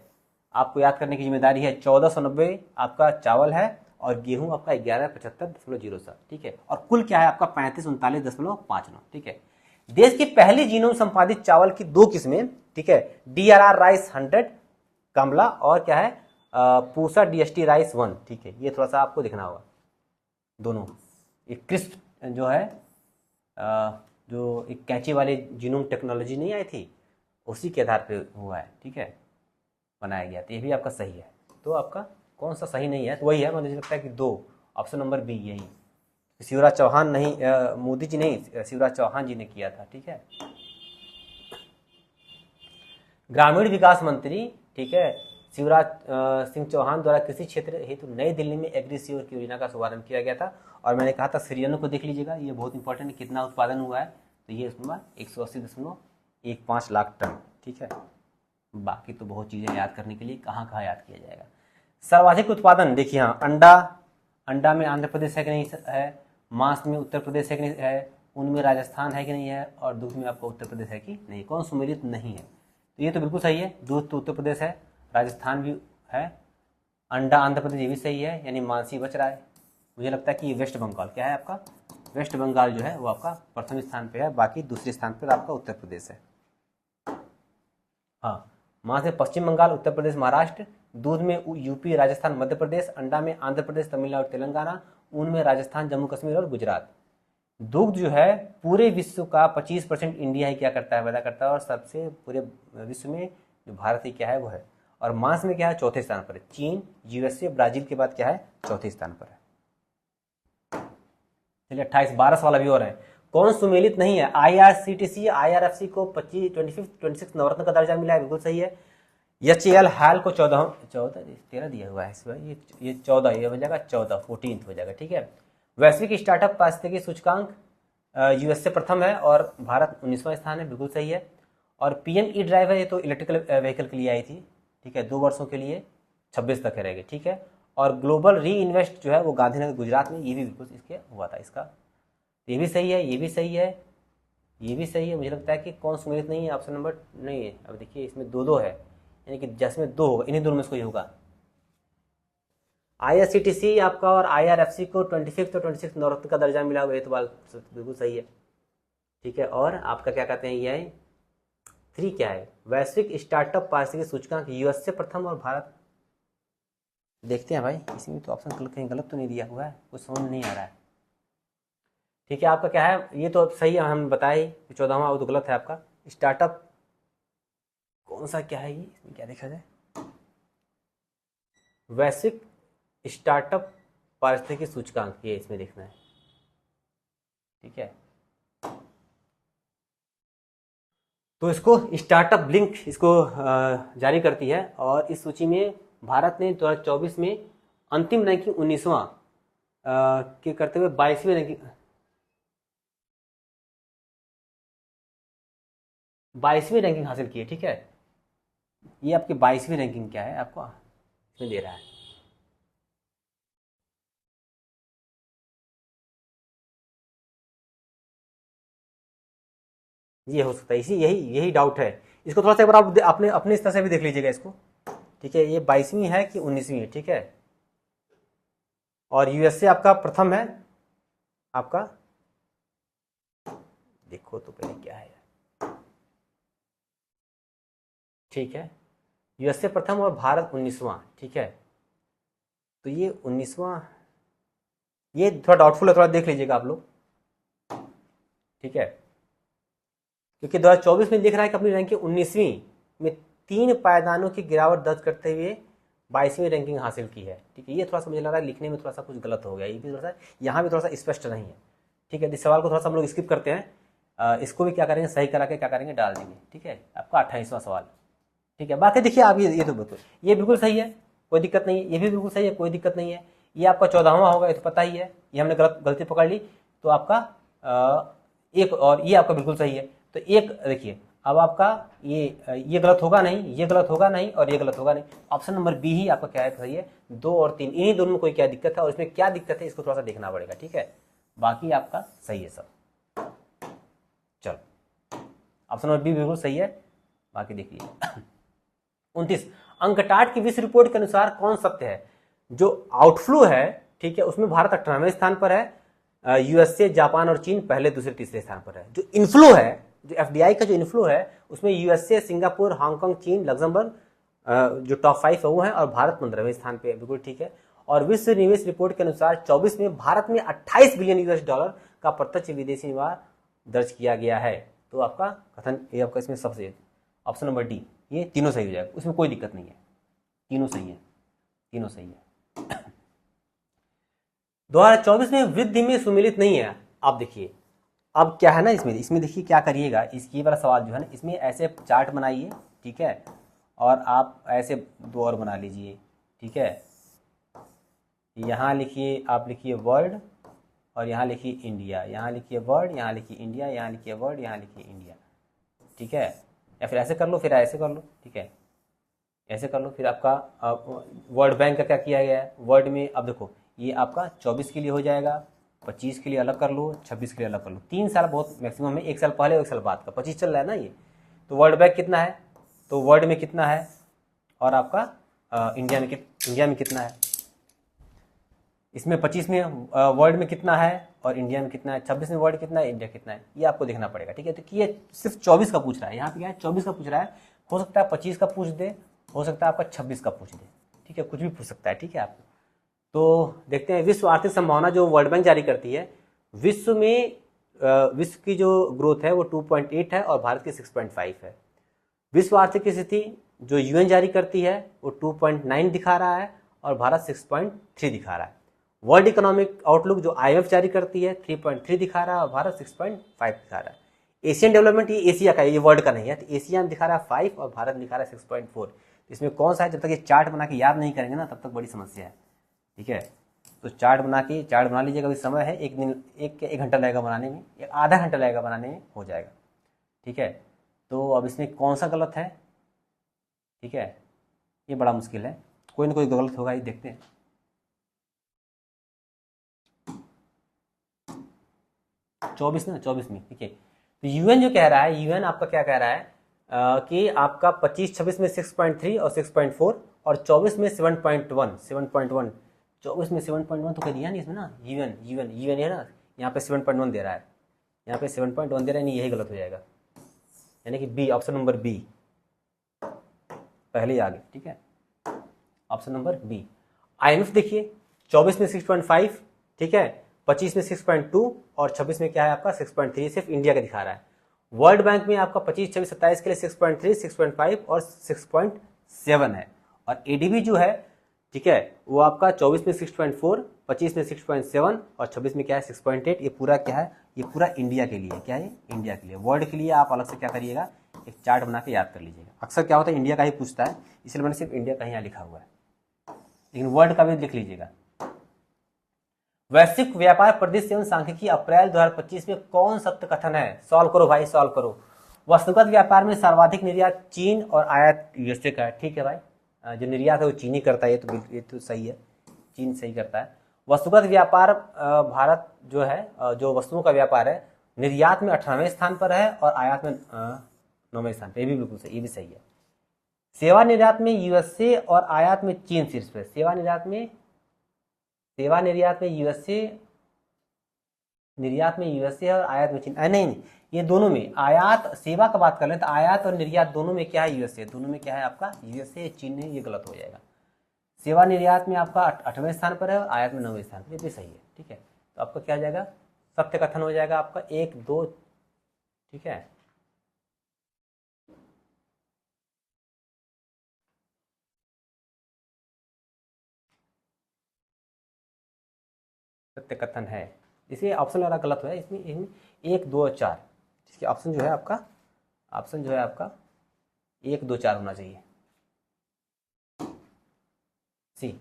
आपको याद करने की जिम्मेदारी है, 1490 आपका चावल है और गेहूं आपका 1175.07, ठीक है। और कुल क्या है आपका 3539.59, ठीक है। देश की पहली जीनोम संपादित चावल की 2 किस्में, ठीक है, DRR राइस 100 कमला और क्या है पूसा DST राइस 1, ठीक है। ये थोड़ा सा आपको देखना होगा, दोनों एक क्रिस्प जो है जो एक कैंची वाली जीनोम टेक्नोलॉजी नहीं आई थी, उसी के आधार पे हुआ है, ठीक है, बनाया गया। तो ये भी आपका सही है। तो आपका कौन सा सही नहीं है, तो वही है, मुझे लगता है कि 2, ऑप्शन नंबर बी यही, शिवराज चौहान नहीं, मोदी जी नहीं, शिवराज चौहान जी ने किया था, ठीक है। ग्रामीण विकास मंत्री, ठीक है, शिवराज सिंह चौहान द्वारा कृषि क्षेत्र हेतु नई दिल्ली में एग्रीश्योर की योजना का शुभारंभ किया गया था। और मैंने कहा था श्री अन्न को देख लीजिएगा, ये बहुत इंपॉर्टेंट है, कितना उत्पादन हुआ है, तो ये इसमें 180.15 लाख टन, ठीक है। बाकी तो बहुत चीज़ें याद करने के लिए कहाँ याद किया जाएगा। सर्वाधिक उत्पादन देखिए, हाँ, अंडा में आंध्र प्रदेश है कि नहीं है, मांस में उत्तर प्रदेश है कि नहीं है, ऊन में राजस्थान है कि नहीं है, और दूध में आपका उत्तर प्रदेश है कि नहीं, कौन सुमेलित नहीं है, तो ये तो बिल्कुल सही है, दूध तो उत्तर प्रदेश है, राजस्थान भी है, अंडा आंध्र प्रदेश, ये भी सही है, यानी मांसी बच रहा है। मुझे लगता है कि वेस्ट बंगाल क्या है आपका, वेस्ट बंगाल जो है वो आपका प्रथम स्थान पे है, बाकी दूसरे स्थान पर आपका उत्तर प्रदेश है। हाँ, मांस में पश्चिम बंगाल, उत्तर प्रदेश, महाराष्ट्र, दूध में यूपी, राजस्थान, मध्य प्रदेश, अंडा में आंध्र प्रदेश, तमिलनाडु और तेलंगाना, ऊन में राजस्थान, जम्मू कश्मीर और गुजरात। दुग्ध जो है पूरे विश्व का 25% इंडिया ही क्या करता है, पैदा करता है, और सबसे पूरे विश्व में जो भारत ही क्या है वो है। और मांस में क्या है, चौथे स्थान पर है, चीन, USA, ब्राजील के बाद क्या है, चौथे स्थान पर है। चलिए 28 12 वाला भी और है, कौन सुमेलित नहीं है। IRCTC IRFC को 26 नवरत्न का दर्जा मिला है, बिल्कुल सही है। HAL हाल को 13 दिया हुआ है इस बार, ये 14, ये हो जाएगा 14, 14 हो जाएगा, ठीक है। वैश्विक स्टार्टअप पारिस्थितिकी सूचकांक USA प्रथम है और भारत 19वां स्थान है, बिल्कुल सही है। और PM E-ड्राइव है, ये तो इलेक्ट्रिकल व्हीकल के लिए आई थी, ठीक है, 2 वर्षों के लिए 26 तक रहेगी, ठीक है। और ग्लोबल री इन्वेस्ट जो है वो गांधीनगर गुजरात में, ये भी बिल्कुल इसके हुआ था इसका, ये भी सही है, ये भी सही है, ये भी सही है। मुझे लगता है कि कौन सुमेलित नहीं है, ऑप्शन नंबर नहीं है। अब देखिए इसमें 2 है, यानी कि जिसमें 2 होगा, इन्हीं दोनों में से कोई होगा। IRCTC आपका और IRFC को 25 नवरत्न का दर्जा मिला हुआ है, तो बात बिल्कुल सही है, ठीक है। और आपका क्या कहते हैं, ये 3 क्या है, वैश्विक स्टार्टअप पारिस्थितिकी सूचकांक USA प्रथम और भारत, देखते हैं भाई इसमें तो ऑप्शन कहीं गलत तो नहीं दिया हुआ है, कुछ समझ नहीं आ रहा है, ठीक है। आपका क्या है, ये तो सही है, हम बताए 14वां, वो तो गलत है आपका। स्टार्टअप कौन सा क्या है, ये इसमें क्या देखा जाए, वैश्विक स्टार्टअप पारिस्थितिकी सूचकांक, ये इसमें देखना है, ठीक है। तो इसको स्टार्टअप ब्लिंक इसको जारी करती है, और इस सूची में भारत ने 2024 में अंतिम रैंकिंग 19वां के करते हुए 22वीं रैंकिंग, 22वीं रैंकिंग हासिल की है, ठीक है। ये आपकी 22वीं रैंकिंग क्या है, आपको इसमें दे रहा है। ये हो सकता है, इसी यही डाउट है। इसको थोड़ा सा एक बार आप अपने अपने स्तर से भी देख लीजिएगा इसको, ठीक है। ये 22वीं है कि 19वीं है, ठीक है। और USA आपका प्रथम है, आपका देखो तो पहले क्या है, ठीक है। USA प्रथम और भारत 19वां, ठीक है। तो ये 19वां, ये थोड़ा डाउटफुल है, थोड़ा देख लीजिएगा आप लोग, ठीक है। क्योंकि 2024 में दिख रहा है कि अपनी रैंकिंग 19वीं में 3 पायदानों की गिरावट दर्ज करते हुए 22वीं रैंकिंग हासिल की है। ठीक है, ये थोड़ा सा मुझे लग रहा है लिखने में थोड़ा सा कुछ गलत हो गया, ये भी थोड़ा सा यहाँ भी थोड़ा सा स्पष्ट नहीं है। ठीक है, इस सवाल को थोड़ा सा हम लोग स्किप करते हैं, इसको भी क्या करेंगे, सही करा के क्या करेंगे, डाल देंगे। ठीक है, आपका 28वां सवाल। ठीक है, बाकी देखिए आप ये तो बिल्कुल, ये बिल्कुल सही है, कोई दिक्कत नहीं है, ये भी बिल्कुल सही है, कोई दिक्कत नहीं है। ये आपका 14वां होगा, ये तो पता ही है, ये हमने गलती पकड़ ली, तो आपका एक, और ये आपका बिल्कुल सही है। तो एक देखिए, अब आपका ये गलत होगा नहीं, ये गलत होगा नहीं, और ये गलत होगा नहीं। ऑप्शन नंबर बी ही आपका क्या है, सही है। 2 और 3 इन्हीं दोनों में कोई क्या दिक्कत है, और इसमें क्या दिक्कत है इसको थोड़ा सा देखना पड़ेगा। ठीक है, बाकी आपका सही है सब। चलो, ऑप्शन नंबर बी बिल्कुल सही है, बाकी देखिए। 29, अंकटाट की विश्व रिपोर्ट के अनुसार कौन सत्य है? जो आउटफ्लो है, ठीक है, उसमें भारत 98वें स्थान पर है, यूएसए, जापान और चीन पहले, दूसरे, तीसरे स्थान पर है। जो इनफ्लो है, जो एफडीआई का जो इनफ्लो है, उसमें यूएसए, सिंगापुर, हांगकांग, चीन, लग्जमबर्ग जो टॉप 5 है वो है, और भारत 15वें स्थान पे है। बिल्कुल ठीक है। और विश्व निवेश रिपोर्ट के अनुसार 24 में भारत में 28 बिलियन यूएस डॉलर का प्रत्यक्ष विदेशी निवेश दर्ज किया गया है। तो आपका कथन ये आपका इसमें सबसे ऑप्शन नंबर डी, ये तीनों सही हो जाएगा, उसमें कोई दिक्कत नहीं है, तीनों सही है, तीनों सही है। 2024 में वृद्धि में सुमेलित नहीं है। आप देखिए, अब क्या है ना, इसमें देखिए क्या करिएगा, इसकी वाला सवाल जो है ना, इसमें ऐसे चार्ट बनाइए। ठीक है, और आप ऐसे 2 और बना लीजिए। ठीक है, यहाँ लिखिए, आप लिखिए वर्ल्ड, और यहाँ लिखिए इंडिया, यहाँ लिखिए वर्ल्ड, यहाँ लिखिए इंडिया, यहाँ लिखिए वर्ल्ड, यहाँ लिखिए इंडिया। ठीक है, या फिर ऐसे कर लो, फिर ऐसे कर लो। ठीक है, ऐसे कर लो, फिर आपका वर्ल्ड बैंक का क्या किया गया है, वर्ल्ड में अब देखो, ये आपका 24 के लिए हो जाएगा, 25 के लिए अलग कर लो, 26 के लिए अलग कर लो। 3 साल बहुत मैक्सिमम है, 1 साल पहले और 1 साल बाद का, 25 चल रहा है ना ये। तो वर्ल्ड बैंक कितना है, तो वर्ल्ड में कितना है, और आपका इंडिया में कितना है, इसमें 25 में वर्ल्ड में कितना है, और इंडिया में कितना है, 26 में वर्ल्ड कितना है, इंडिया कितना है, ये आपको देखना पड़ेगा। ठीक है, तो ये सिर्फ 24 का पूछ रहा है, यहाँ पे क्या है, 24 का पूछ रहा है। हो सकता है 25 का पूछ दे, हो सकता है आपका 26 का पूछ दे। ठीक है, कुछ भी पूछ सकता है। ठीक है, आपको तो देखते हैं, विश्व आर्थिक संभावना जो वर्ल्ड बैंक जारी करती है, विश्व में विश्व की जो ग्रोथ है वो 2.8 है, और भारत की 6.5 है। विश्व आर्थिक स्थिति जो यूएन जारी करती है वो 2.9 दिखा रहा है, और भारत 6.3 दिखा रहा है। वर्ल्ड इकोनॉमिक आउटलुक जो आईएमएफ जारी करती है 3.3 दिखा रहा है, और भारत 6.5 दिखा रहा है। एशियन डेवलपमेंट, ये एशिया का है, ये वर्ल्ड का नहीं है, तो एशिया में दिखा रहा है 5, और भारत दिखा रहा है 6.4। इसमें कौन सा है, जब तक ये चार्ट बना के याद नहीं करेंगे ना, तब तक बड़ी समस्या है। ठीक है, तो चार्ट बना लीजिएगा, अभी समय है, एक घंटा लगेगा बनाने में, एक आधा घंटा लगेगा बनाने में, हो जाएगा। ठीक है, तो अब इसमें कौन सा गलत है, ठीक है, ये बड़ा मुश्किल है, कोई ना कोई गलत होगा, ये देखते हैं। चौबीस में, ठीक है। तो यूएन जो कह रहा है, यूएन आपका क्या कह रहा है, कि आपका 25-26 में 6.3 और 6.4, और 24 में 7.1। 24 में 7.1 तो कह दिया नहीं इसमें ना, यूएन है ना, यहाँ पे 7.1 दे रहा है, यहाँ पे 7.1 दे रहा है, नहीं यही गलत हो जाएगा, यानी कि बी, ऑप्शन नंबर बी पहले ही आगे। ठीक है, ऑप्शन नंबर बी। आईएमएफ देखिए, 24 में 6.5, ठीक है, 25 में 6.2, और 26 में क्या है आपका 6.3, सिर्फ इंडिया का दिखा रहा है। वर्ल्ड बैंक में आपका 25, 26, 27 के लिए 6.3, 6.5 और 6.7 है। और एडीबी जो है, ठीक है, वो आपका 24 में 6.4, 25 में 6.7, और 26 में क्या है 6.8। ये पूरा क्या है, ये पूरा इंडिया के लिए, क्या है, इंडिया के लिए। वर्ल्ड के लिए आप अलग से क्या करिएगा, एक चार्ट बना के याद कर लीजिएगा। अक्सर क्या होता है, इंडिया का ही पूछता है, इसलिए मैंने सिर्फ इंडिया का यहाँ लिखा हुआ है, लेकिन वर्ल्ड का भी लिख लीजिएगा। वैश्विक व्यापार परिदृश्य एवं सांख्यिकी अप्रैल 2025 में कौन सत्य कथन है? सॉल्व करो भाई, सॉल्व करो। वस्तुगत व्यापार में सर्वाधिक निर्यात चीन और आयात यूएसए का है। ठीक है भाई, जो निर्यात है वो चीन ही करता है, ये तो सही है, चीन सही करता है। वस्तुगत व्यापार भारत जो है, जो वस्तुओं का व्यापार है, निर्यात में 18वें स्थान पर है, और आयात में 9वें स्थान पर, ये भी बिल्कुल सही, ये भी सही है। सेवा निर्यात में यूएसए और आयात में चीन शीर्ष पर। सेवा निर्यात में यूएसए, निर्यात में यूएसए और आयात में चीन, नहीं, ये दोनों में, आयात सेवा का बात कर लें तो आयात और निर्यात दोनों में क्या है, यूएसए, दोनों में क्या है आपका यूएसए, चीन है, ये गलत हो जाएगा। सेवा निर्यात में आपका 8वें स्थान पर है, और आयात में 9वें स्थान पर, ये भी सही है। ठीक है, तो आपका क्या हो जाएगा, सत्य कथन हो जाएगा आपका 1, 2। ठीक है, सत्य कथन है। इसे ऑप्शन वाला गलत हुआ है, इसमें इसमें 1 2 और 4, इसके ऑप्शन जो है आपका 1 2 4 होना चाहिए, सी।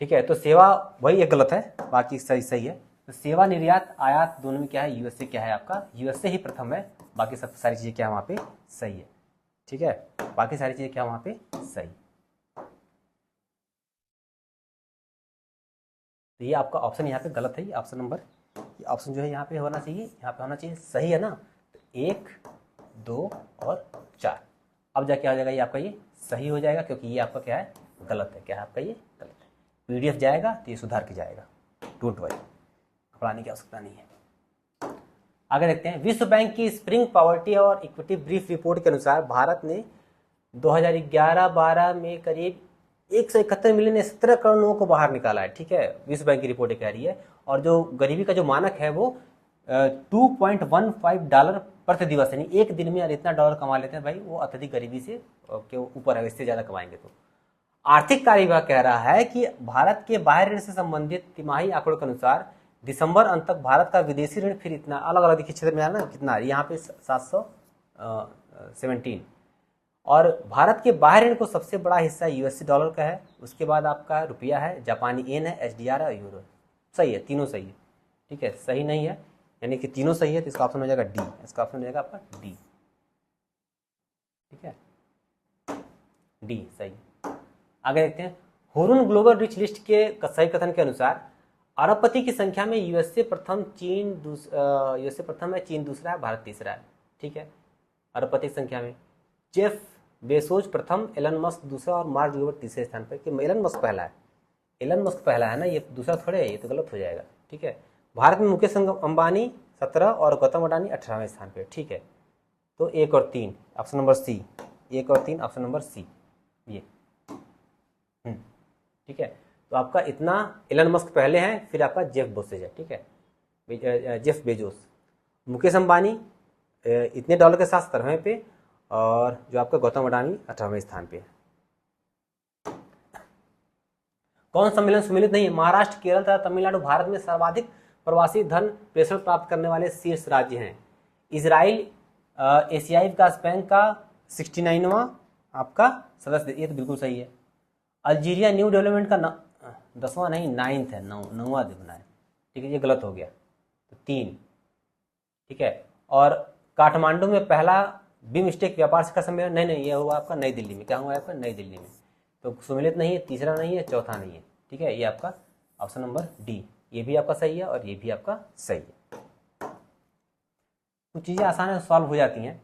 ठीक है, तो सेवा वही एक गलत है, बाकी सही है। तो सेवा निर्यात आयात दोनों में क्या है, यूएसए क्या है आपका, यूएसए ही प्रथम है, बाकी सब सारी चीजें क्या वहां पे सही है। ठीक है, बाकी सारी चीजें क्या वहां पे सही। तो ये आपका ऑप्शन यहाँ पे गलत है, ऑप्शन नंबर, ऑप्शन जो है यहाँ पे होना चाहिए, यहाँ पे होना चाहिए, सही है ना। तो 1 2 और 4, अब जाके आ जाएगा ये आपका, ये सही हो जाएगा, क्योंकि ये आपका क्या है, गलत है। क्या है आपका, ये गलत है। पीडीएफ जाएगा तो ये सुधार के जाएगा, डोंट वरी, घबराने की आवश्यकता नहीं है। आगे देखते हैं, विश्व बैंक की स्प्रिंग पॉवर्टी और इक्विटी ब्रीफ रिपोर्ट के अनुसार भारत ने 2011-12 में करीब 171 मिलियन ने 17 करोड़ लोगों को बाहर निकाला है। ठीक है, विश्व बैंक की रिपोर्ट कह रही है। और जो गरीबी का जो मानक है वो $2.15 प्रति दिवस, यानी एक दिन में इतना डॉलर कमा लेते हैं भाई, वो अत्यधिक गरीबी से के ऊपर है, इससे ज्यादा कमाएंगे तो। आर्थिक कार्य विभाग कह रहा है कि भारत के बाहर ऋण से संबंधित तिमाही आंकड़ों के अनुसार दिसंबर अंत तक भारत का विदेशी ऋण फिर इतना अलग अलग देखिए क्षेत्र में है ना, कितना यहाँ पे 717, और भारत के बाहर ऋण को सबसे बड़ा हिस्सा यूएससी डॉलर का है, उसके बाद आपका रुपया है, जापानी येन है, एसडीआर है और यूरो। सही है, तीनों सही है। ठीक है, सही नहीं है यानी कि तीनों सही है, तो इसका ऑप्शन हो जाएगा डी, इसका ऑप्शन हो जाएगा आपका डी। ठीक है, डी सही। आगे देखते हैं, हुरुन ग्लोबल रिच लिस्ट के सही कथन के अनुसार अरबपति की संख्या में यूएसए प्रथम है, चीन दूसरा है, भारत तीसरा है। ठीक है, अरबपति की संख्या में जेफ बेजोस प्रथम, एलन मस्क दूसरा और मार्क जुकरबर्ग तीसरे स्थान पर। कि एलन मस्क पहला है, एलन मस्क पहला है ना, ये दूसरा थोड़े है, ये तो गलत हो जाएगा। ठीक है, भारत में मुकेश अंबानी 17 और गौतम अडानी 18वें स्थान पे। ठीक है, तो 1 और 3 ऑप्शन नंबर सी, 1 और 3 ऑप्शन नंबर सी ये। ठीक है, तो आपका इतना एलन मस्क पहले हैं, फिर आपका जेफ बेजोस है। ठीक है, जेफ बेजोस, मुकेश अंबानी इतने डॉलर के साथ 17वें पे, और जो आपका गौतम अडानी 18वें स्थान पे है। कौन सम्मेलन सम्मिलित नहीं है, महाराष्ट्र, केरल तथा तमिलनाडु भारत में सर्वाधिक प्रवासी धन प्रेषण प्राप्त करने वाले शीर्ष राज्य हैं। इजराइल एशियाई विकास बैंक का 69वां आपका सदस्य, ये तो बिल्कुल सही है। अल्जीरिया न्यू डेवलपमेंट का 10वां नहीं, 9th है, 9वां बना है। ठीक है, ये गलत हो गया, तो 3। ठीक है, और काठमांडू में पहला बिमस्टेक व्यापार शिखर सम्मेलन, नहीं ये हुआ आपका नई दिल्ली में। क्या हुआ आपका, नई दिल्ली में। तो सम्मिलित नहीं है, तीसरा नहीं है, चौथा नहीं है। ठीक है, ये आपका ऑप्शन नंबर डी, ये भी आपका सही है और ये भी आपका सही है। कुछ चीजें आसान है, सॉल्व हो जाती हैं।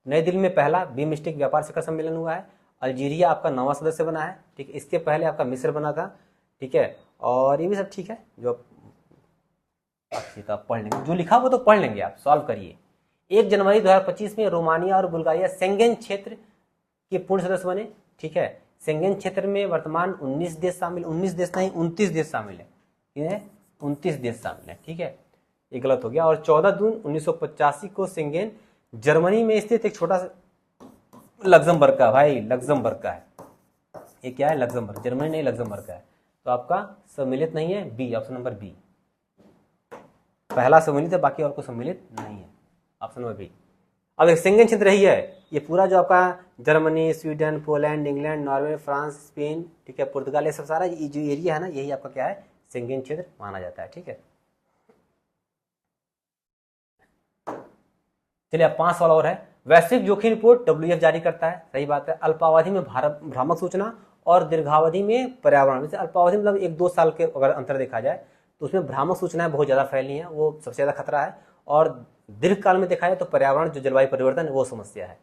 नई दिल्ली में पहला बिमस्टेक व्यापार शिखर सम्मेलन हुआ है। अल्जीरिया आपका 9वां सदस्य बना है। ठीक है, इसके पहले आपका मिस्र बना था। ठीक है, और ये भी सब ठीक है, जो आप पढ़ लेंगे, जो लिखा वो तो पढ़ लेंगे आप, सॉल्व करिए। 1 जनवरी 2025 में रोमानिया और बुल्गारिया शेंगेन क्षेत्र के पूर्ण सदस्य बने। ठीक है, शेंगेन क्षेत्र में वर्तमान 19 देश शामिल, 19 देश नहीं 29 देश शामिल है, 29 देश शामिल है। ठीक है, ये गलत हो गया। और 14 जून 1985 को शेंगेन जर्मनी में स्थित एक छोटा सा लग्जमबर्ग का, भाई लग्जमबर्ग का है ये, क्या है, लग्जमबर्ग, जर्मनी नहीं लग्जमबर्ग का है। तो आपका सम्मिलित नहीं है, बी, ऑप्शन नंबर बी। पहला सम्मिलित है, बाकी और को सम्मिलित नहीं है, ऑप्शन नंबर बी। अब एक शेंगेन क्षेत्र रही है, ये पूरा जो आपका Germany, Sweden, Poland, England, Norway, France, Spain, ठीक है, पुर्तगाल, ये सब सारा जो एरिया है ना, यही आपका क्या है, शेंगेन क्षेत्र माना जाता है। ठीक है, चलिए अब 5 सवाल और है। वैश्विक जोखिम रिपोर्ट WEF जारी करता है, सही बात है। अल्पावधि में भ्रामक सूचना और दीर्घावधि में पर्यावरण, जैसे अल्पावधि मतलब 1-2 साल के अगर अंतर देखा जाए तो उसमें भ्रामक सूचनाएं बहुत ज्यादा फैली हैं, वो सबसे ज्यादा खतरा है। और दीर्घ काल में देखा जाए तो पर्यावरण, जो जलवायु परिवर्तन है, वो समस्या है।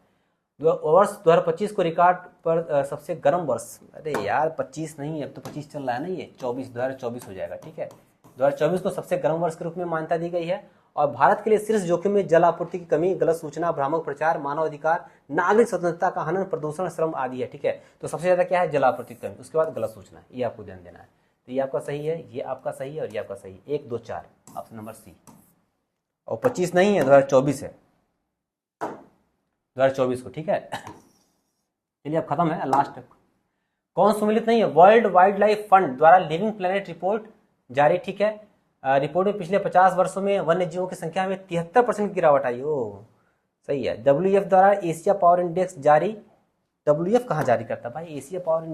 वर्ष 2025 को रिकॉर्ड पर सबसे गर्म वर्ष, अरे यार 25 नहीं, अब तो 25 चल रहा है ना, ये 2024 हो जाएगा। ठीक है, 2024 को सबसे गर्म वर्ष के रूप में मान्यता दी गई है। और भारत के लिए शीर्ष जोखिम में जल आपूर्ति की कमी, गलत सूचना, भ्रामक प्रचार, मानव अधिकार, नागरिक स्वतंत्रता का हनन, प्रदूषण, श्रम आदि है। ठीक है, तो सबसे ज्यादा क्या है, जल आपूर्ति की कमी, उसके बाद गलत सूचना, ये आपको ध्यान देना है। तो ये आपका सही है, ये आपका सही है और ये आपका सही है, 1 2 4 ऑप्शन नंबर सी। और 25 नहीं है, 2024 है, 2024 को। ठीक है, चलिए अब खत्म है, लास्ट कौन सम्मिलित नहीं है, वर्ल्ड वाइल्ड लाइफ फंड द्वारा लिविंग प्लेनेट रिपोर्ट जारी। ठीक है, रिपोर्ट में पिछले 50 वर्षों में वन्य जीवों की संख्या में 73% की गिरावट आई। ओ सही है। WF द्वारा एशिया पावर इंडेक्स जारी, WF कहाँ जारी करता है भाई? एशिया पावर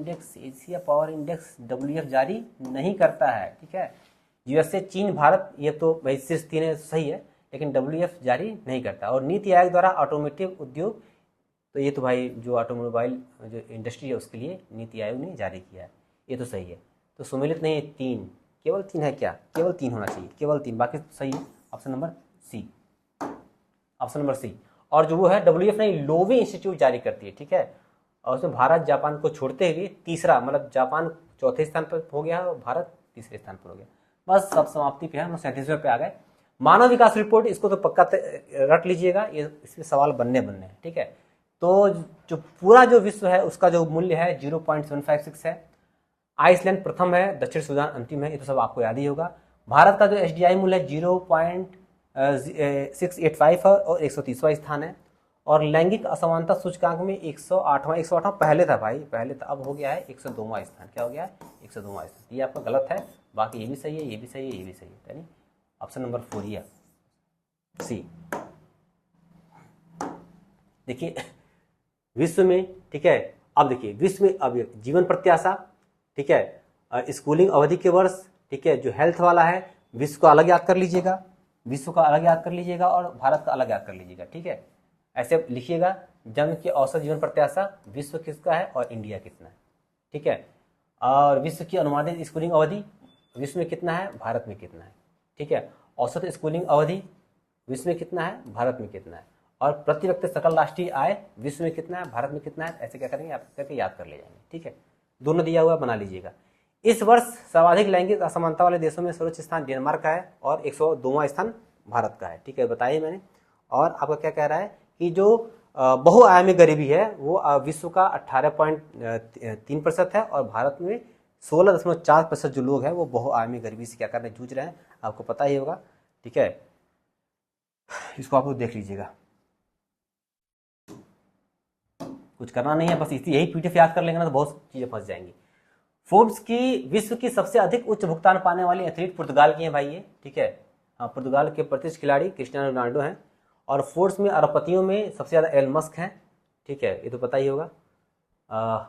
इंडेक्स WF जारी नहीं करता है, ठीक है। USA, चीन, भारत, ये तो भाई शीर्ष 3 है, सही है, लेकिन WF जारी नहीं करता। और नीति आयोग द्वारा ऑटोमोटिव उद्योग, तो ये तो भाई जो ऑटोमोबाइल जो इंडस्ट्री है उसके लिए नीति आयोग ने जारी किया है, ये तो सही है। तो सुमेलित नहीं है, 3, केवल 3 है क्या? केवल 3 होना चाहिए, केवल 3, बाकी सही है। Option number C, option number C. और जो वो है WF नहीं, लोवे इंस्टीट्यूट जारी करती है, ठीक है। और उसमें भारत जापान को छोड़ते हुए तीसरा, मतलब जापान चौथे स्थान पर हो गया और भारत तीसरे स्थान पर हो गया। बस सब समाप्ति पे है, हम 37वें पे आ गए। मानव विकास रिपोर्ट, इसको तो पक्का रट लीजिएगा, ये इसमें सवाल बनने हैं, ठीक है। तो जो पूरा जो विश्व है उसका जो मूल्य है 0.756 है। आइसलैंड प्रथम है, दक्षिण सूडान अंतिम है, ये तो सब आपको याद ही होगा। भारत का जो SDI मूल्य है 0.685 है और 130वां स्थान है। और लैंगिक असमानता सूचकांक में 108वां पहले था भाई, पहले था, अब हो गया है 102वां स्थान। क्या हो गया है? 102वां स्थान। ये आपका गलत है, बाकी ये भी सही है, ये भी सही है, ये भी सही है, यानी ऑप्शन नंबर 4 ही है, सी। देखिए विश्व में, ठीक है, अब देखिए विश्व में अब जीवन प्रत्याशा, ठीक है, स्कूलिंग अवधि के वर्ष, ठीक है, जो हेल्थ वाला है विश्व का अलग याद कर लीजिएगा, विश्व का अलग याद कर लीजिएगा और भारत का अलग याद कर लीजिएगा, ठीक है। ऐसे लिखिएगा, जन्म की औसत जीवन प्रत्याशा विश्व किसका है और इंडिया कितना है, ठीक है। और विश्व की अनुमानित स्कूलिंग अवधि विश्व में कितना है, भारत में कितना है, ठीक है। औसत स्कूलिंग अवधि विश्व में कितना है, भारत में कितना है। और प्रति व्यक्ति सकल राष्ट्रीय आय विश्व में कितना है, भारत में कितना है, ऐसे क्या करेंगे आप करके याद कर ले जाएंगे, ठीक है। दोनों दिया हुआ बना लीजिएगा। इस वर्ष सर्वाधिक लैंगिक असमानता वाले देशों में सर्वोच्च स्थान डेनमार्क का है और 102वां स्थान भारत का है, ठीक है, बताइए मैंने। और आपका क्या कह रहा है कि जो बहुआयामी गरीबी है वो विश्व का 18.3% है और भारत में 16.4% जो लोग हैं वो बहुआयामी गरीबी से क्या करने जूझ रहे हैं, आपको पता ही होगा, ठीक है। इसको आप लोग देख लीजिएगा, कुछ करना नहीं है, बस यही PDF याद कर लेंगे ना तो बहुत चीजें फंस जाएंगी। फोर्ब्स की विश्व की सबसे अधिक उच्च भुगतान पाने वाली एथलीट पुर्तगाल की है भाई ये, ठीक है। हाँ, पुर्तगाल के प्रतिष्ठित खिलाड़ी क्रिस्टियानो रोनाल्डो हैं। और फोर्ब्स में अरबपतियों में सबसे ज्यादा एलन मस्क हैं, ठीक है, ये तो पता ही होगा।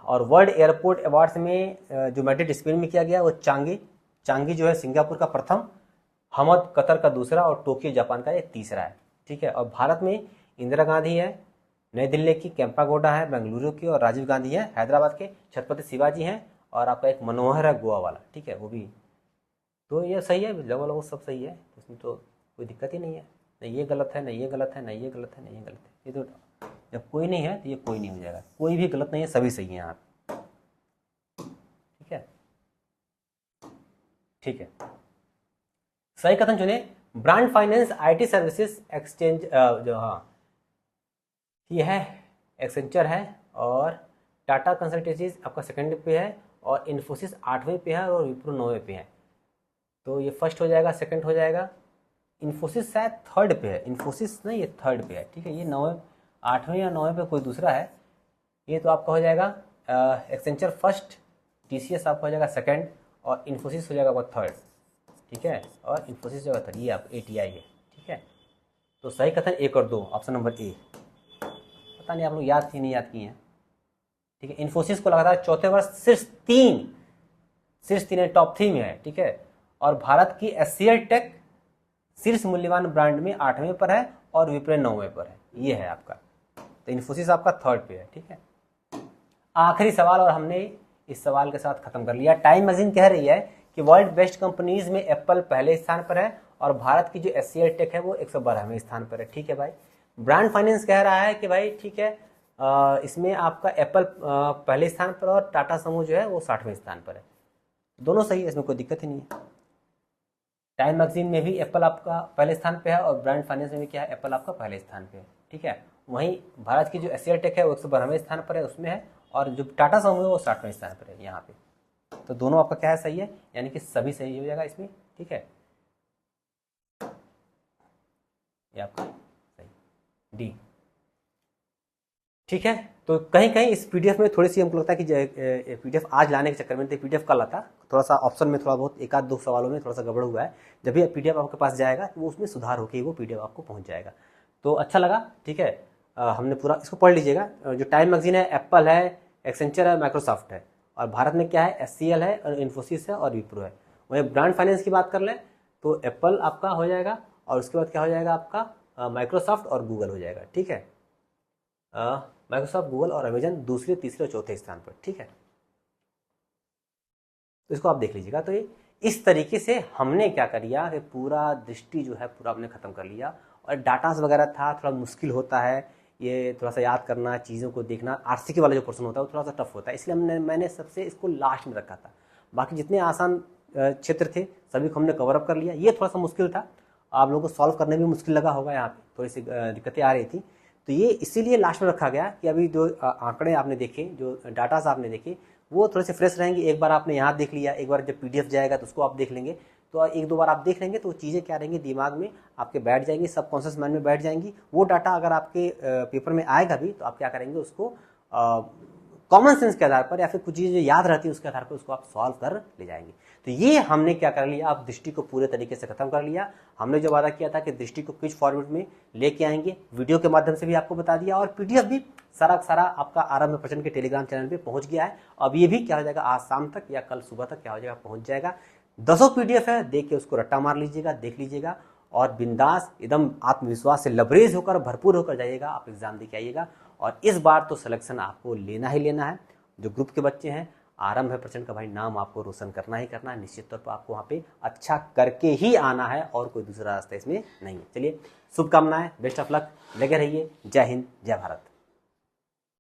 और वर्ल्ड एयरपोर्ट अवार्ड्स में जो मैड्रिड स्पेन में किया गया वो चांगी जो है सिंगापुर का प्रथम, हमद कतर का दूसरा और टोक्यो जापान का ये तीसरा है, ठीक है। और भारत में इंदिरा गांधी है, नई दिल्ली की कैंपागोडा है, बेंगलुरु की, और राजीव गांधी है हैदराबाद के, छत्रपति शिवाजी हैं, और आपका एक मनोहर है गोवा वाला, ठीक है, वो भी। तो ये सही है, लगभग वो सब सही है, इसमें तो कोई दिक्कत ही नहीं है, नहीं ये गलत है, नहीं ये गलत है, नहीं ये गलत है, नहीं ये गलत है। ये तो जब कोई नहीं है तो ये कोई नहीं हो जाएगा, कोई भी गलत नहीं है, सभी सही है यहाँ, ठीक है, ठीक है। सही कथन चुने। Brand finance IT services exchange जो, हाँ ये है एक्सेंचर है, और टाटा कंसल्टेंसीज आपका सेकंड पे है, और इन्फोसिस 8वें पे है, और विप्रो 9वें पे है। तो ये फर्स्ट हो जाएगा, सेकंड हो जाएगा, इन्फोसिस शायद थर्ड पे है, इन्फोसिस नहीं ये थर्ड पे है, ठीक है। ये 8वें या 9वें पे कोई दूसरा है, ये तो आपका हो जाएगा एक्सेंचर फर्स्ट, TCS आपका हो जाएगा सेकंड, और इन्फोसिस हो जाएगा आपका थर्ड, ठीक है। और इन्फोसिस जो है ये आप ATI है, ठीक है। तो सही कथन 1 और 2, ऑप्शन नंबर A। पता नहीं आप लोग याद की नहीं याद किए हैं, ठीक है। इन्फोसिस को लगातार चौथे वर्ष शीर्ष 3 टॉप 3 में है, ठीक है। और भारत की SCL टेक शीर्ष मूल्यवान ब्रांड में 8वें पर है, और विप्रो 9वें पर है, ये है आपका। तो इन्फोसिस आपका थर्ड पे है, ठीक है। आखिरी सवाल, और हमने इस सवाल के साथ खत्म कर लिया। टाइम मैगजीन कह रही है कि वर्ल्ड बेस्ट कंपनीज में एप्पल पहले स्थान पर है, और भारत की जो SCL टेक है वो 112वें स्थान पर है, ठीक है भाई। ब्रांड फाइनेंस कह रहा है कि भाई ठीक है, इसमें आपका एप्पल पहले स्थान पर और टाटा समूह जो है वो 60वें स्थान पर है। दोनों सही है, इसमें कोई दिक्कत ही नहीं है। टाइम मैगजीन में भी एप्पल आपका पहले स्थान पे है, और ब्रांड फाइनेंस में भी क्या है, एप्पल आपका पहले स्थान पे है, ठीक है। वहीं भारत की जो SCL टेक है वो 112वें स्थान पर है, उसमें है, और जो टाटा समूह है वो 60वें स्थान पर है यहाँ पे। तो दोनों आपका क्या है, सही है, यानी कि सभी सही हो जाएगा इसमें, ठीक है। ये आपका सही D, ठीक है। तो कहीं कहीं इस पीडीएफ में थोड़ी सी हमको लगता है कि पीडीएफ आज लाने के चक्कर में पीडीएफ कल आता, थोड़ा सा ऑप्शन में थोड़ा बहुत एक आध दो सवालों में थोड़ा सा गड़बड़ हुआ है। जब भी पीडीएफ आपके पास जाएगा तो वो उसमें सुधार होकर वो पीडीएफ आपको पहुंच जाएगा। तो अच्छा लगा, ठीक है। हमने पूरा इसको पढ़ लीजिएगा। जो टाइम मैगजीन है, एप्पल है, एक्सेंचर है, माइक्रोसॉफ्ट है, और भारत में क्या है, एचसीएल है और इन्फोसिस है और विप्रो है। वहीं ब्रांड फाइनेंस की बात कर लें तो एप्पल आपका हो जाएगा और उसके बाद क्या हो जाएगा आपका माइक्रोसॉफ्ट और गूगल हो जाएगा, ठीक है। माइक्रोसॉफ्ट, गूगल और अमेजन दूसरे, तीसरे और चौथे स्थान पर, ठीक है। तो इसको आप देख लीजिएगा। तो ये इस तरीके से हमने क्या कर लिया कि पूरा दृष्टि जो है पूरा हमने खत्म कर लिया। और डाटास वगैरह था, थोड़ा मुश्किल होता है ये, थोड़ा सा याद करना, चीज़ों को देखना, आरसीके वाला जो पोर्शन होता है वो थोड़ा सा टफ होता है, इसलिए मैंने सबसे इसको लास्ट में रखा था। बाकी जितने आसान क्षेत्र थे सभी को हमने कवर अप कर लिया। ये थोड़ा सा मुश्किल था, आप लोगों को सॉल्व करने में मुश्किल लगा होगा, यहाँ पे थोड़ी सी दिक्कतें आ रही थी, तो ये इसीलिए लास्ट में रखा गया कि अभी जो आंकड़े आपने देखे, जो डाटास आपने देखे वो थोड़े से फ्रेश रहेंगे। एक बार आपने यहाँ देख लिया, एक बार जब पीडीएफ जाएगा तो उसको आप देख लेंगे, तो एक दो बार आप देख लेंगे तो चीज़ें क्या रहेंगी दिमाग में आपके बैठ जाएंगी, सबकॉन्शियस माइंड में बैठ जाएंगी। वो डाटा अगर आपके पेपर में आएगा भी तो आप क्या करेंगे, उसको कॉमन सेंस के आधार पर या फिर कुछ चीज़ें जो याद रहती है उसके आधार पर उसको आप सॉल्व कर ले जाएंगे। तो ये हमने क्या कर लिया, आप दृष्टि को पूरे तरीके से खत्म कर लिया। हमने जो वादा किया था कि दृष्टि को क्विज फॉर्मेट में लेके आएंगे, वीडियो के माध्यम से भी आपको बता दिया, और पीडीएफ भी सारा आपका आरंभ प्रचंड के टेलीग्राम चैनल पे पहुंच गया है। अब ये भी क्या हो जाएगा, आज शाम तक या कल सुबह तक क्या हो जाएगा, पहुंच जाएगा। 10 पीडीएफ है, देख के उसको रट्टा मार लीजिएगा, देख लीजिएगा, और बिंदास एकदम आत्मविश्वास से लबरेज होकर भरपूर होकर जाइएगा, आप एग्जाम दे के आइएगा। और इस बार तो सिलेक्शन आपको लेना ही लेना है। जो ग्रुप के बच्चे हैं, आरंभ है प्रचंड का भाई नाम आपको रोशन करना ही करना है। निश्चित तौर पर आपको वहाँ पे अच्छा करके ही आना है और कोई दूसरा रास्ता इसमें नहीं है। चलिए, शुभकामनाएं, बेस्ट ऑफ लक, लगे रहिए। जय हिंद, जय भारत।